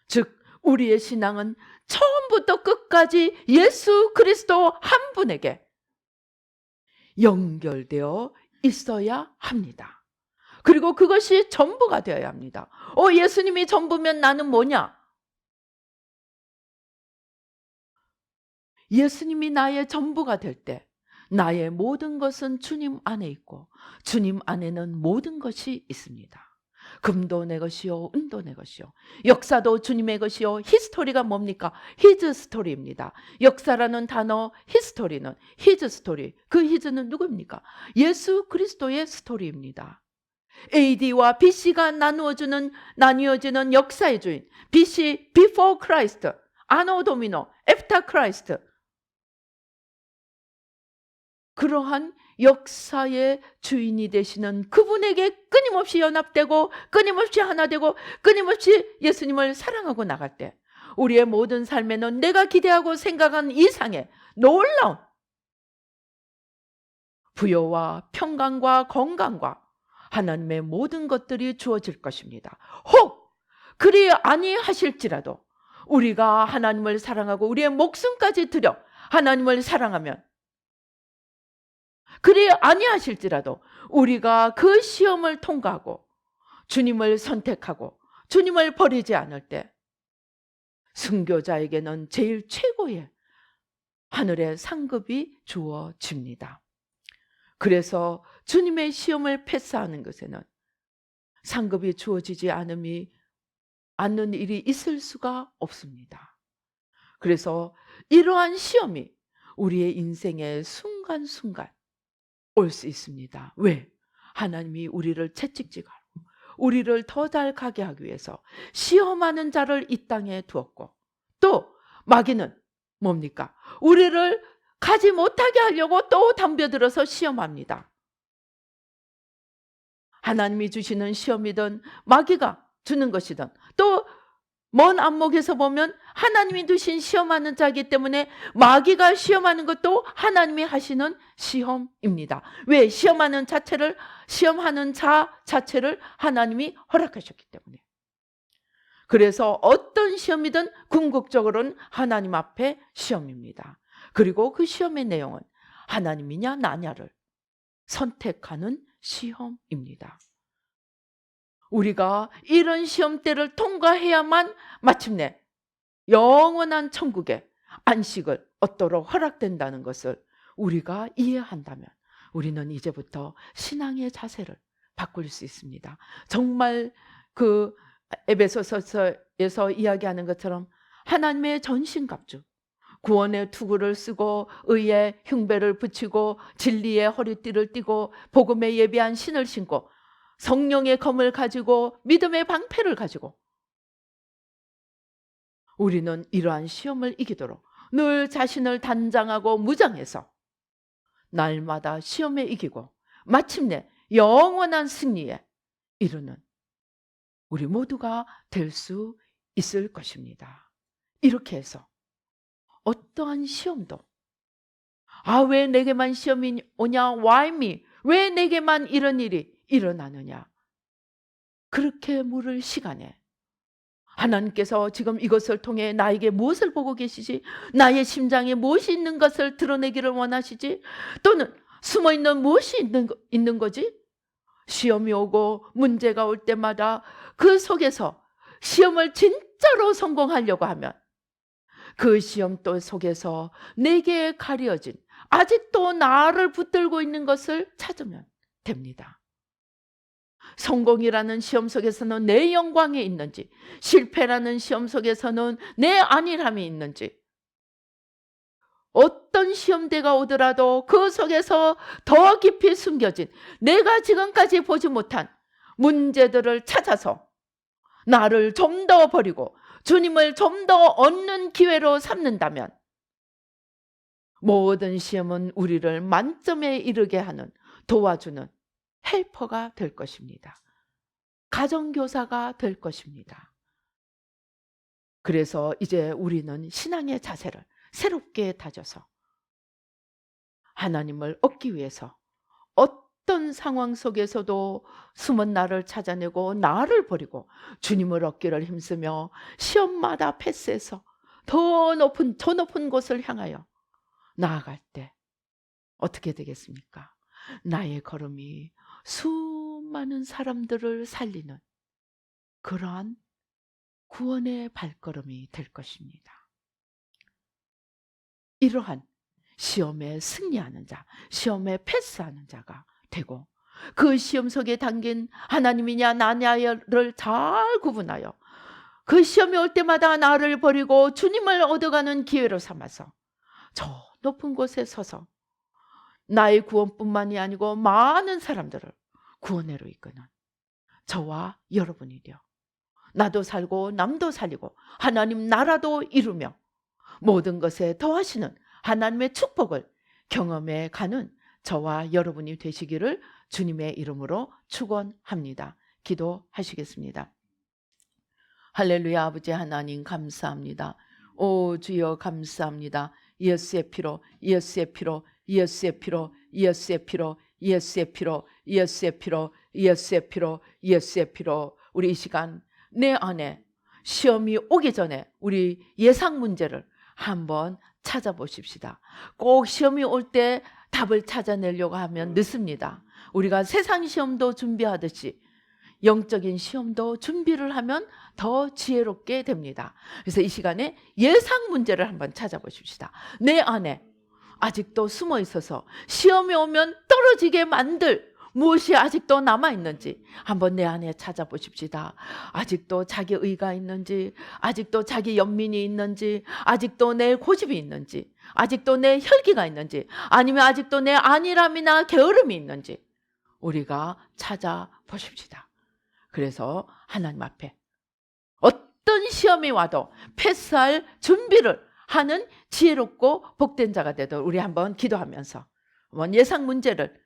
즉 우리의 신앙은 처음부터 끝까지 예수 그리스도 한 분에게 연결되어 있어야 합니다. 그리고 그것이 전부가 되어야 합니다. 예수님이 전부면 나는 뭐냐? 예수님이 나의 전부가 될 때 나의 모든 것은 주님 안에 있고 주님 안에는 모든 것이 있습니다. 금도 내 것이요 은도 내 것이요 역사도 주님의 것이요 히스토리가 뭡니까? 히즈 스토리입니다. 역사라는 단어, 히스토리는 히즈 스토리. 그 히즈는 누구입니까? 예수 그리스도의 스토리입니다. AD와 BC가 나뉘어지는 역사의 주인. BC, before Christ, anno domini, after Christ. 그러한 역사의 주인이 되시는 그분에게 끊임없이 연합되고 끊임없이 하나 되고 끊임없이 예수님을 사랑하고 나갈 때 우리의 모든 삶에는 내가 기대하고 생각한 이상의 놀라운 부여와 평강과 건강과 하나님의 모든 것들이 주어질 것입니다. 혹 그리 아니하실지라도 우리가 하나님을 사랑하고 우리의 목숨까지 들여 하나님을 사랑하면 그리 아니하실지라도 우리가 그 시험을 통과하고 주님을 선택하고 주님을 버리지 않을 때 순교자에게는 제일 최고의 하늘의 상급이 주어집니다. 그래서 주님의 시험을 패스하는 것에는 상급이 주어지지 않는 일이 있을 수가 없습니다. 그래서 이러한 시험이 우리의 인생의 순간순간 올 수 있습니다. 왜? 하나님이 우리를 채찍질하고 우리를 더 잘 가게 하기 위해서 시험하는 자를 이 땅에 두었고 또 마귀는 뭡니까? 우리를 가지 못하게 하려고 또 덤벼들어서 시험합니다. 하나님이 주시는 시험이든 마귀가 주는 것이든 또 먼 안목에서 보면 하나님이 두신 시험하는 자이기 때문에 마귀가 시험하는 것도 하나님이 하시는 시험입니다. 왜? 시험하는 자 자체를 하나님이 허락하셨기 때문에. 그래서 어떤 시험이든 궁극적으로는 하나님 앞에 시험입니다. 그리고 그 시험의 내용은 하나님이냐 나냐를 선택하는 시험입니다. 우리가 이런 시험대를 통과해야만 마침내 영원한 천국의 안식을 얻도록 허락된다는 것을 우리가 이해한다면 우리는 이제부터 신앙의 자세를 바꿀 수 있습니다. 정말 그 에베소서에서 이야기하는 것처럼 하나님의 전신갑주, 구원의 투구를 쓰고 의의 흉배를 붙이고 진리의 허리띠를 띠고 복음에 예비한 신을 신고 성령의 검을 가지고 믿음의 방패를 가지고 우리는 이러한 시험을 이기도록 늘 자신을 단장하고 무장해서 날마다 시험에 이기고 마침내 영원한 승리에 이르는 우리 모두가 될 수 있을 것입니다. 이렇게 해서 어떠한 시험도 왜 내게만 시험이 오냐? Why me? 왜 내게만 이런 일이 일어나느냐? 그렇게 물을 시간에 하나님께서 지금 이것을 통해 나에게 무엇을 보고 계시지? 나의 심장에 무엇이 있는 것을 드러내기를 원하시지? 또는 숨어있는 무엇이 있는 거지? 시험이 오고 문제가 올 때마다 그 속에서 시험을 진짜로 성공하려고 하면 그 시험도 속에서 내게 가려진 아직도 나를 붙들고 있는 것을 찾으면 됩니다. 성공이라는 시험 속에서는 내 영광이 있는지, 실패라는 시험 속에서는 내 안일함이 있는지, 어떤 시험대가 오더라도 그 속에서 더 깊이 숨겨진 내가 지금까지 보지 못한 문제들을 찾아서 나를 좀 더 버리고 주님을 좀 더 얻는 기회로 삼는다면 모든 시험은 우리를 만점에 이르게 하는 도와주는 헬퍼가 될 것입니다. 가정교사가 될 것입니다. 그래서 이제 우리는 신앙의 자세를 새롭게 다져서 하나님을 얻기 위해서 어떤 상황 속에서도 숨은 나를 찾아내고 나를 버리고 주님을 얻기를 힘쓰며 시험마다 패스해서 더 높은 곳을 향하여 나아갈 때 어떻게 되겠습니까? 나의 걸음이 수많은 사람들을 살리는 그러한 구원의 발걸음이 될 것입니다. 이러한 시험에 승리하는 자, 시험에 패스하는 자가 되고 그 시험 속에 담긴 하나님이냐 나냐를 잘 구분하여 그 시험이 올 때마다 나를 버리고 주님을 얻어가는 기회로 삼아서 저 높은 곳에 서서 나의 구원뿐만이 아니고 많은 사람들을 구원으로 이끄는 저와 여러분이려 나도 살고 남도 살리고 하나님 나라도 이루며 모든 것에 더하시는 하나님의 축복을 경험해 가는 저와 여러분이 되시기를 주님의 이름으로 축원합니다. 기도하시겠습니다. 할렐루야. 아버지 하나님 감사합니다. 오 주여 감사합니다. 예수의 피로 예수의 피로 예수의 피로 예수의 피로 예수의 피로 예수의 피로 예수의 피로 예수의 피로 우리 이 시간 내 안에 시험이 오기 전에 우리 예상 문제를 한번 찾아보십시다. 꼭 시험이 올 때 답을 찾아내려고 하면 늦습니다. 우리가 세상 시험도 준비하듯이 영적인 시험도 준비를 하면 더 지혜롭게 됩니다. 그래서 이 시간에 예상 문제를 한번 찾아보십시다. 내 안에 아직도 숨어 있어서 시험이 오면 떨어지게 만들 무엇이 아직도 남아있는지 한번 내 안에 찾아보십시다. 아직도 자기 의가 있는지, 아직도 자기 연민이 있는지, 아직도 내 고집이 있는지, 아직도 내 혈기가 있는지, 아니면 아직도 내 안일함이나 게으름이 있는지 우리가 찾아보십시다. 그래서 하나님 앞에 어떤 시험이 와도 패스할 준비를 하는 지혜롭고 복된 자가 되도록 우리 한번 기도하면서 한번 예상 문제를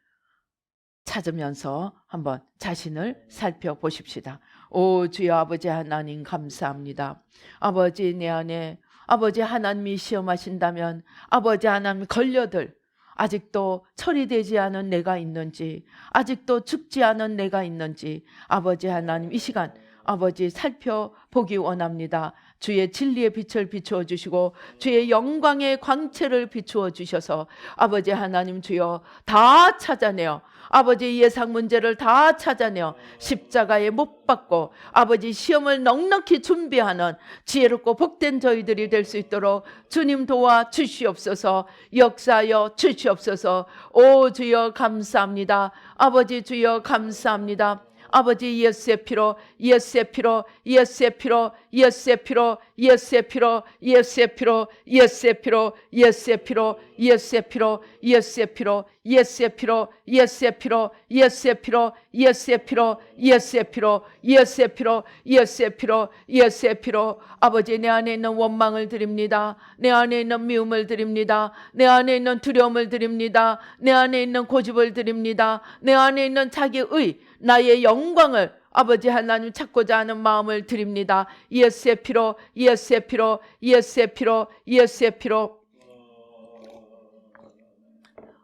찾으면서 한번 자신을 살펴보십시다. 오 주여 아버지 하나님 감사합니다. 아버지 내 안에 아버지 하나님이 시험하신다면 아버지 하나님 걸려들 아직도 처리되지 않은 내가 있는지 아직도 죽지 않은 내가 있는지 아버지 하나님 이 시간 아버지 살펴보기 원합니다. 주의 진리의 빛을 비추어 주시고 주의 영광의 광채를 비추어 주셔서 아버지 하나님 주여 다 찾아내어 아버지 예상 문제를 다 찾아내어 십자가에 못 박고 아버지 시험을 넉넉히 준비하는 지혜롭고 복된 저희들이 될 수 있도록 주님 도와 주시옵소서. 역사하여 주시옵소서. 오 주여 감사합니다. 아버지 주여 감사합니다. 아버지 예수의 피로 예수의 피로 예수의 피로 예수의 피로 예수의 피로 예수의 피로 예수의 피로 예수의 피로 예수의 피로 예수의 피로 예수의 피로 예수의 피로 예수의 피로 예수의 피로 예수의 피로 예수의 피로 예수의 피로 예수의 피로 아버지 내 안에 있는 원망을 드립니다. 내 안에 있는 미움을 드립니다. 내 안에 있는 두려움을 드립니다. 내 안에 있는 고집을 드립니다. 내 안에 있는 자기의 나의 영광을 아버지 하나님 찾고자 하는 마음을 드립니다. 예수의 피로 예수의 피로 예수의 피로 예수의 피로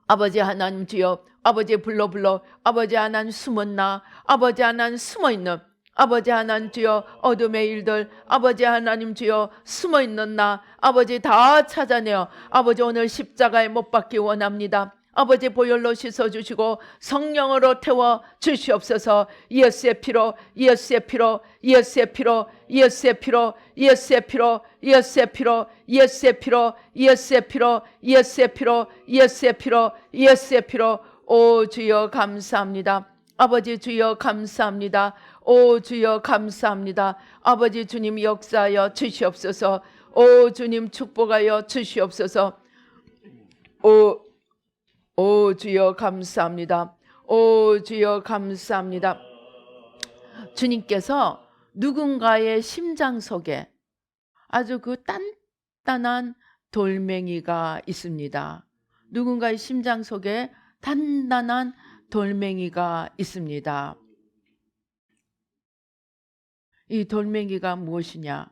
아버지 하나님 주여 아버지 불러 아버지 하나님 숨었나 아버지 하나님 숨어있는 아버지 하나님 주여 어둠의 일들 아버지 하나님 주여 숨어있는 나 아버지 다 찾아내어 아버지 오늘 십자가에 못 박기 원합니다. 아버지 보혈로 씻어주시고 성령으로 태워 주시옵소서. 예수의 피로 예수의 피로 예수의 피로 예수의 피로 예수의 피로 예수의 피로 예수의 피로 예수의 피로 예수의 피로 예수의 피로 예수의 피로 오 주여 감사합니다. 아버지 주여 감사합니다. 오 주여 감사합니다. 아버지 주님 역사하여 주시옵소서. 오 주님 축복하여 주시옵소서. 오 주여 감사합니다. 오 주여 감사합니다. 주님께서 누군가의 심장 속에 아주 그 단단한 돌멩이가 있습니다. 누군가의 심장 속에 단단한 돌멩이가 있습니다. 이 돌멩이가 무엇이냐?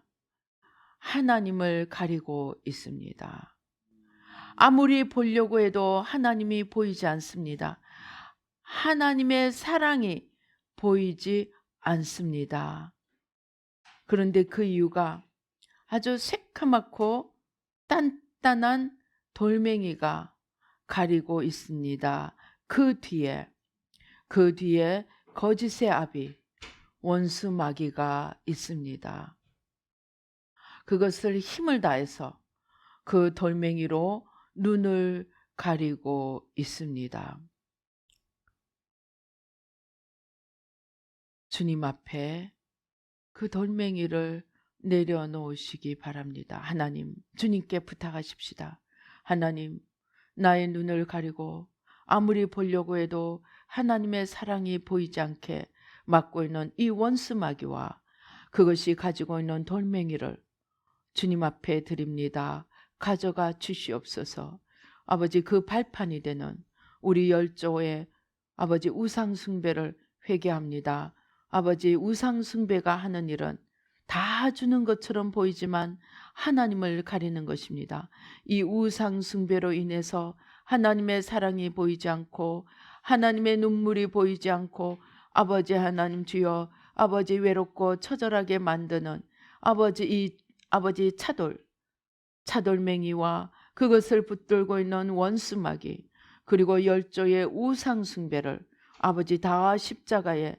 하나님을 가리고 있습니다. 아무리 보려고 해도 하나님이 보이지 않습니다. 하나님의 사랑이 보이지 않습니다. 그런데 그 이유가 아주 새카맣고 단단한 돌멩이가 가리고 있습니다. 그 뒤에 거짓의 아비 원수 마귀가 있습니다. 그것을 힘을 다해서 그 돌멩이로 눈을 가리고 있습니다. 주님 앞에 그 돌멩이를 내려놓으시기 바랍니다. 하나님, 주님께 부탁하십시다. 하나님, 나의 눈을 가리고 아무리 보려고 해도 하나님의 사랑이 보이지 않게 막고 있는 이 원수마귀와 그것이 가지고 있는 돌멩이를 주님 앞에 드립니다. 가져가 주시옵소서. 아버지, 그 발판이 되는 우리 열조의 아버지 우상 숭배를 회개합니다. 아버지, 우상 숭배가 하는 일은 다 주는 것처럼 보이지만 하나님을 가리는 것입니다. 이 우상 숭배로 인해서 하나님의 사랑이 보이지 않고 하나님의 눈물이 보이지 않고 아버지 하나님 주여 아버지 외롭고 처절하게 만드는 아버지 차돌맹이와 그것을 붙들고 있는 원수마귀 그리고 열조의 우상 숭배를 아버지 다 십자가에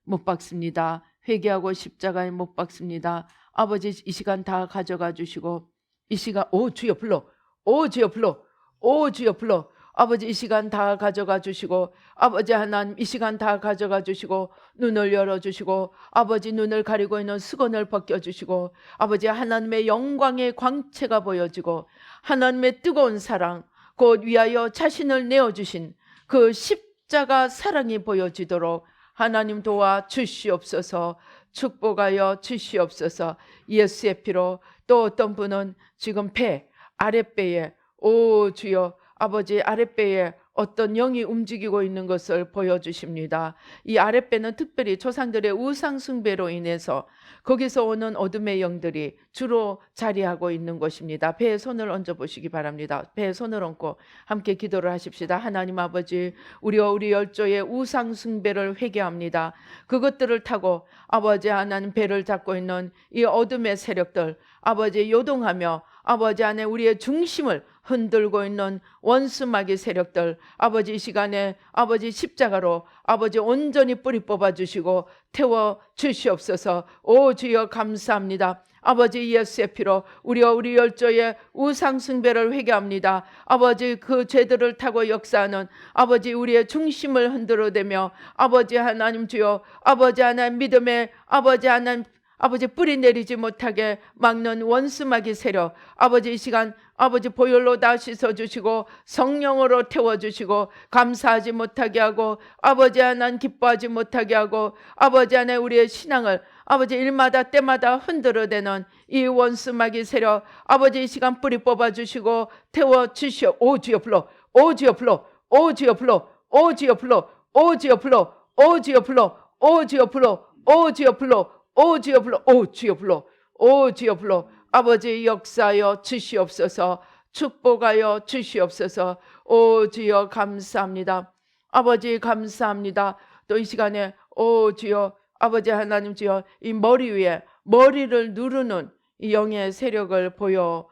못 박습니다. 회개하고 십자가에 못 박습니다. 아버지 이 시간 다 가져가 주시고 이 시간 오 주여 불러 오 주여 불러 오 주여 불러 아버지 이 시간 다 가져가 주시고 아버지 하나님 이 시간 다 가져가 주시고 눈을 열어주시고 아버지 눈을 가리고 있는 수건을 벗겨주시고 아버지 하나님의 영광의 광채가 보여지고 하나님의 뜨거운 사랑 곧 위하여 자신을 내어주신 그 십자가 사랑이 보여지도록 하나님 도와 주시옵소서. 축복하여 주시옵소서. 예수의 피로 또 어떤 분은 지금 배 아랫배에 오 주여 아버지 아랫배에 어떤 영이 움직이고 있는 것을 보여주십니다. 이 아랫배는 특별히 조상들의 우상 숭배로 인해서 거기서 오는 어둠의 영들이 주로 자리하고 있는 것입니다. 배에 손을 얹어 보시기 바랍니다. 배에 손을 얹고 함께 기도를 하십시다. 하나님 아버지 우리와 우리 열조의 우상 숭배를 회개합니다. 그것들을 타고 아버지 하나님 배를 잡고 있는 이 어둠의 세력들 아버지 요동하며 아버지 안에 우리의 중심을 흔들고 있는 원수마귀 세력들 아버지 이 시간에 아버지 십자가로 아버지 온전히 뿌리 뽑아 주시고 태워 주시옵소서. 오 주여 감사합니다. 아버지 예수의 피로 우리와 우리 열조의 우상 숭배를 회개합니다. 아버지 그 죄들을 타고 역사하는 아버지 우리의 중심을 흔들어대며 아버지 하나님 주여 아버지 하나님 믿음의 아버지 하나님 아버지 뿌리 내리지 못하게 막는 원수마귀 세력 아버지 이 시간 아버지 보혈로 다 씻어주시고 성령으로 태워주시고 감사하지 못하게 하고 아버지 하나님 기뻐하지 못하게 하고 아버지 안에 우리의 신앙을 아버지 일마다 때마다 흔들어대는 이 원수마귀 세력 아버지 이 시간 뿌리 뽑아주시고 태워주시오. 오 주여 불러 오 주여 불러 오 주여 불러 오 주여 불러 오 주여 불러 오 주여 불러 오 주여 불러 오 주여 불러 오 주여 불러 오 주여 불러 오 주여 불러 아버지 역사하여 주시옵소서. 축복하여 주시옵소서. 오 주여 감사합니다. 아버지 감사합니다. 또 이 시간에 오 주여 아버지 하나님 주여 이 머리 위에 머리를 누르는 이 영의 세력을 보여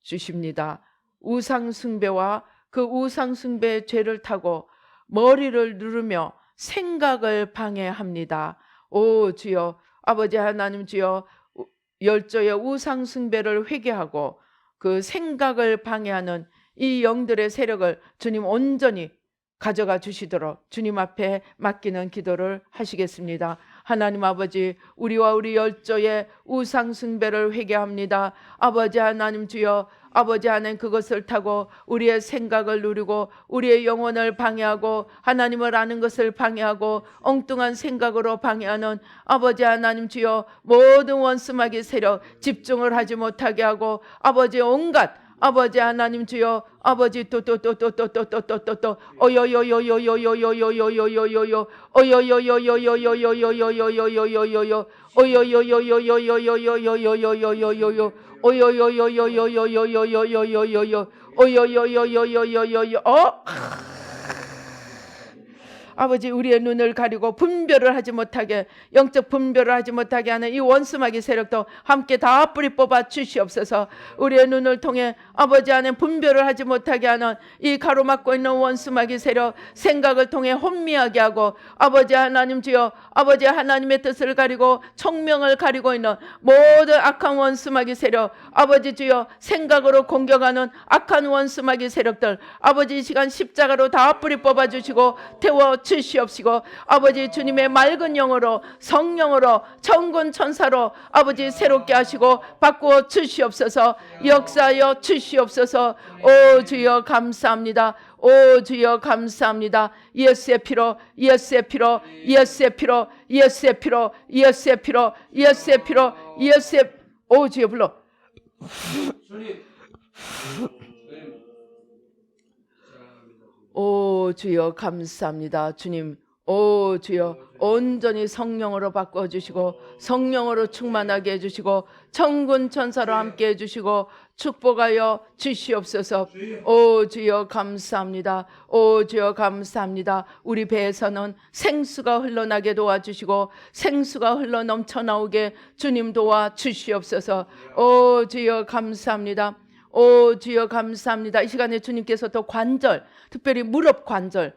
주십니다. 우상 숭배와 그 우상 숭배의 죄를 타고 머리를 누르며 생각을 방해합니다. 오 주여 아버지 하나님 주여 열조의 우상 숭배를 회개하고 그 생각을 방해하는 이 영들의 세력을 주님 온전히 가져가 주시도록 주님 앞에 맡기는 기도를 하시겠습니다. 하나님 아버지 우리와 우리 열조의 우상 숭배를 회개합니다. 아버지 하나님 주여 아버지 하나님 그것을 타고 우리의 생각을 누리고 우리의 영혼을 방해하고 하나님을 아는 것을 방해하고 엉뚱한 생각으로 방해하는 아버지 하나님 주여 모든 원수마귀 세력 집중을 하지 못하게 하고 아버지 온갖 아버지 하나님 주여 아버지 또또또또또또또또또 어여여여여여여여여여여여여 어여여여여여여여여여여여여 어여여여여여여여여여여여여 어여여여여여여여여여여여 어여여여여여여여여 아버지 우리의 눈을 가리고 분별을 하지 못하게 영적 분별을 하지 못하게 하는 이 원수마귀 세력도 함께 다 뿌리 뽑아 주시옵소서. 우리의 눈을 통해 아버지 안에 분별을 하지 못하게 하는 이 가로막고 있는 원수마귀 세력 생각을 통해 혼미하게 하고 아버지 하나님 주여 아버지 하나님의 뜻을 가리고 총명을 가리고 있는 모든 악한 원수마귀 세력 아버지 주여 생각으로 공격하는 악한 원수마귀 세력들 아버지 이 시간 십자가로 다 뿌리 뽑아 주시고 태워 주시옵시고 아버지 주님의 맑은 영으로 성령으로 천군 천사로 아버지 새롭게 하시고 바꾸어 주시옵소서. 역사하여 주시옵소서. 오 주여 감사합니다. 오 주여 감사합니다. 예수의 피로 예수의 피로 예수의 피로 예수의 피로 예수의 피로 예수의 피로 예수의 오 주여 불러. 오 주여 감사합니다. 주님 오 주여 온전히 성령으로 바꿔주시고 성령으로 충만하게 해주시고 천군 천사로 함께 해주시고 축복하여 주시옵소서. 오 주여 감사합니다. 오 주여 감사합니다. 우리 배에서는 생수가 흘러나게 도와주시고 생수가 흘러 넘쳐나오게 주님 도와주시옵소서. 오 주여 감사합니다. 오 주여 감사합니다. 이 시간에 주님께서 또 관절, 특별히 무릎 관절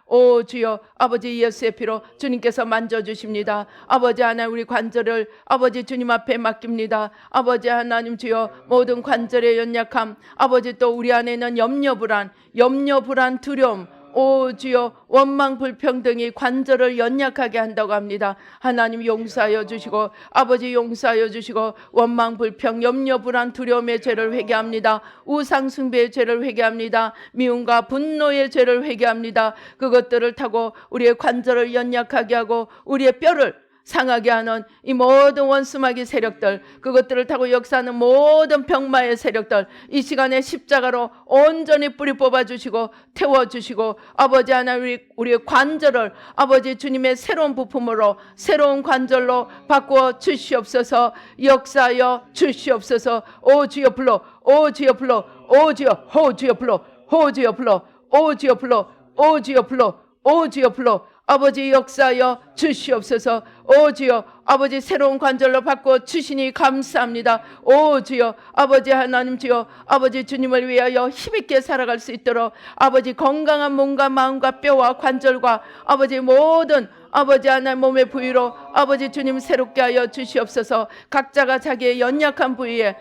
오 주여 아버지 예수의 피로 주님께서 만져주십니다. 아버지 하나님 우리 관절을 아버지 주님 앞에 맡깁니다. 아버지 하나님 주여 모든 관절의 연약함 아버지 또 우리 안에 있는 염려 불안 두려움 오 주여 원망 불평등이 관절을 연약하게 한다고 합니다. 하나님 용서하여 주시고 아버지 용서하여 주시고 원망 불평 염려 불안 두려움의 죄를 회개합니다. 우상 숭배의 죄를 회개합니다. 미움과 분노의 죄를 회개합니다. 그것들을 타고 우리의 관절을 연약하게 하고 우리의 뼈를 상하게 하는 이 모든 원수마귀 세력들 그것들을 타고 역사하는 모든 병마의 세력들 이 시간에 십자가로 온전히 뿌리 뽑아주시고 태워주시고 아버지 하나님 우리의 관절을 아버지 주님의 새로운 부품으로 새로운 관절로 바꾸어 주시옵소서. 역사하여 주시옵소서. 오 주여 불러 오 주여 불러 오 주여 호 주여 불러 호 주여 불러 오 주여 불러 오 주여 불러 오 주여 불러 아버지 역사하여 주시옵소서. 오 주여 아버지 새로운 관절로 바꿔 주시니 감사합니다. 오 주여 아버지 하나님 주여 아버지 주님을 위하여 힘있게 살아갈 수 있도록 아버지 건강한 몸과 마음과 뼈와 관절과 아버지 모든 아버지 하나님 몸의 부위로 아버지 주님 새롭게 하여 주시옵소서. 각자가 자기의 연약한 부위에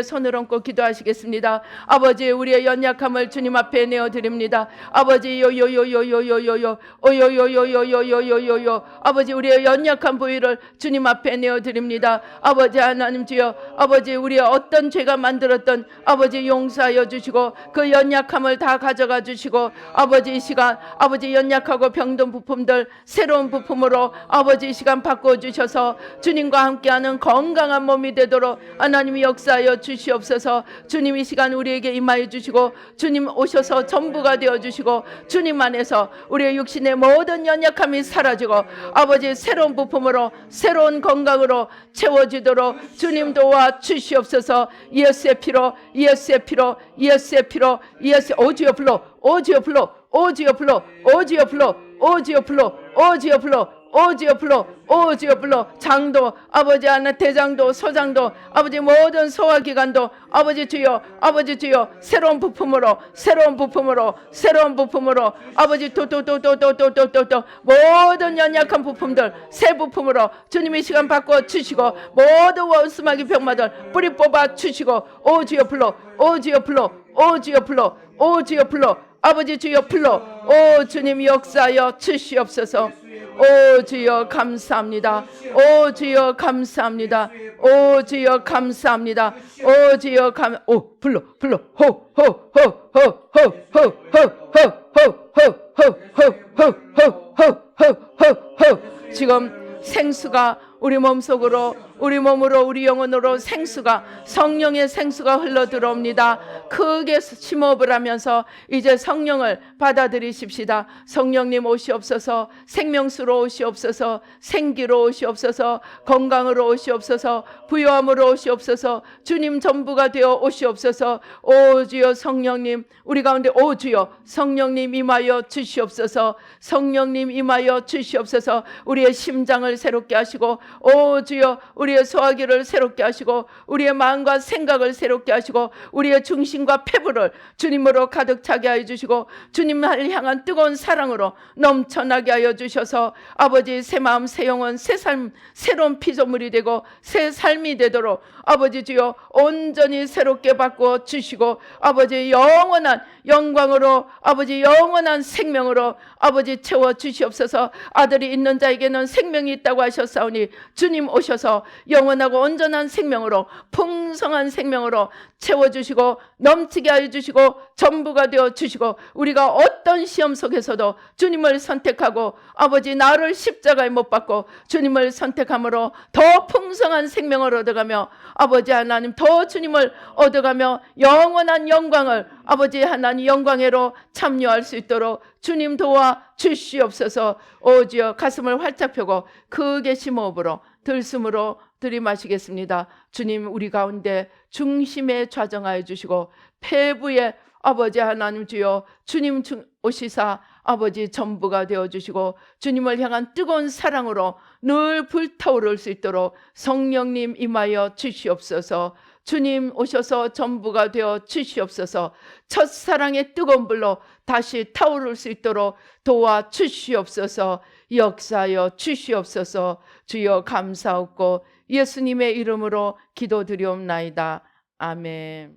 손을 얹고 기도하시겠습니다. 아버지 우리의 연약함을 주님 앞에 내어드립니다. 아버지 요요요요요요요요 오요요요요요요요요 아버지 우리의 연약한 부위를 주님 앞에 내어드립니다. 아버지 하나님 주여 아버지 우리의 어떤 죄가 만들었던 아버지 용서하여 주시고 그 연약함을 다 가져가 주시고 아버지 이 시간 아버지 연약하고 병든 부품들 새로운 부품으로 아버지 이 시간 바꿔주셔서 주님과 함께하는 건강한 몸이 되도록 하나님이 역사하여 주시옵소서. 주님 이 시간 우리에게 임하여 주시고 주님 오셔서 전부가 되어주시고 주님 안에서 우리의 육신의 모든 연약함이 사라지고 아버지 새로운 부품으로 새로운 건강으로 채워지도록 주님 도와 주시옵소서. 예수의 피로 예수의 피로 예수의 피로 예수 오지어 불러 오지어 불러 오지어 불러 오지어 불러 오지어 불러 오지어 불러 오지어 불러 오지어 불러 장도 아버지 하나 대장도 소장도 아버지 모든 소화기관도 아버지 주여 새로운 부품으로 아버지 또또또또또또또또 모든 연약한 부품들 새 부품으로 주님의 시간 바꿔 주시고 모든 원수마귀 병마들 뿌리 뽑아 주시고 오지어 불러 오지어 불러 오지어 불러 오지어 불러 아버지 주여 불러 오 주님 역사하여 주시옵소서. 오 주여 감사합니다. 오 주여 감사합니다. 오 주여 감사합니다. 오 주여 오 불러 지금 생수가 우리 몸속으로 우리 몸으로 우리 영혼으로 생수가 성령의 생수가 흘러 들어옵니다. 크게 심호흡을 하면서 이제 성령을 받아들이십시다. 성령님 오시옵소서. 생명수로 오시옵소서. 생기로 오시옵소서. 건강으로 오시옵소서. 부요함으로 오시옵소서. 주님 전부가 되어 오시옵소서. 오 주여 성령님 우리 가운데 오 주여 성령님 임하여 주시옵소서. 성령님 임하여 주시옵소서. 우리의 심장을 새롭게 하시고 오 주여, 우리의 소화기를 새롭게 하시고 우리의 마음과 생각을 새롭게 하시고 우리의 중심과 폐부를 주님으로 가득 차게 하여 주시고 주님을 향한 뜨거운 사랑으로 넘쳐나게 하여 주셔서 아버지 새 마음 새 영혼 새 삶 새로운 피조물이 되고 새 삶이 되도록 아버지 주여 온전히 새롭게 바꾸어 주시고 아버지 영원한 영광으로 아버지 영원한 생명으로 아버지 채워 주시옵소서. 아들이 있는 자에게는 생명이 있다고 하셨사오니 주님 오셔서 영원하고 온전한 생명으로 풍성한 생명으로 채워주시고 넘치게 하여 주시고 전부가 되어 주시고 우리가 어떤 시험 속에서도 주님을 선택하고 아버지 나를 십자가에 못 박고 주님을 선택함으로 더 풍성한 생명을 얻어가며 아버지 하나님 더 주님을 얻어가며 영원한 영광을 아버지 하나님 영광으로 참여할 수 있도록 주님 도와 주시옵소서. 오지어 가슴을 활짝 펴고 크게 심호흡으로 들숨으로 들이마시겠습니다. 주님 우리 가운데 중심에 좌정하여 주시고 폐부에 아버지 하나님 주여 주님 오시사 아버지 전부가 되어주시고 주님을 향한 뜨거운 사랑으로 늘 불타오를 수 있도록 성령님 임하여 주시옵소서. 주님 오셔서 전부가 되어 주시옵소서. 첫사랑의 뜨거운 불로 다시 타오를 수 있도록 도와 주시옵소서. 역사하여 주시옵소서. 주여 감사하고 예수님의 이름으로 기도드리옵나이다. 아멘.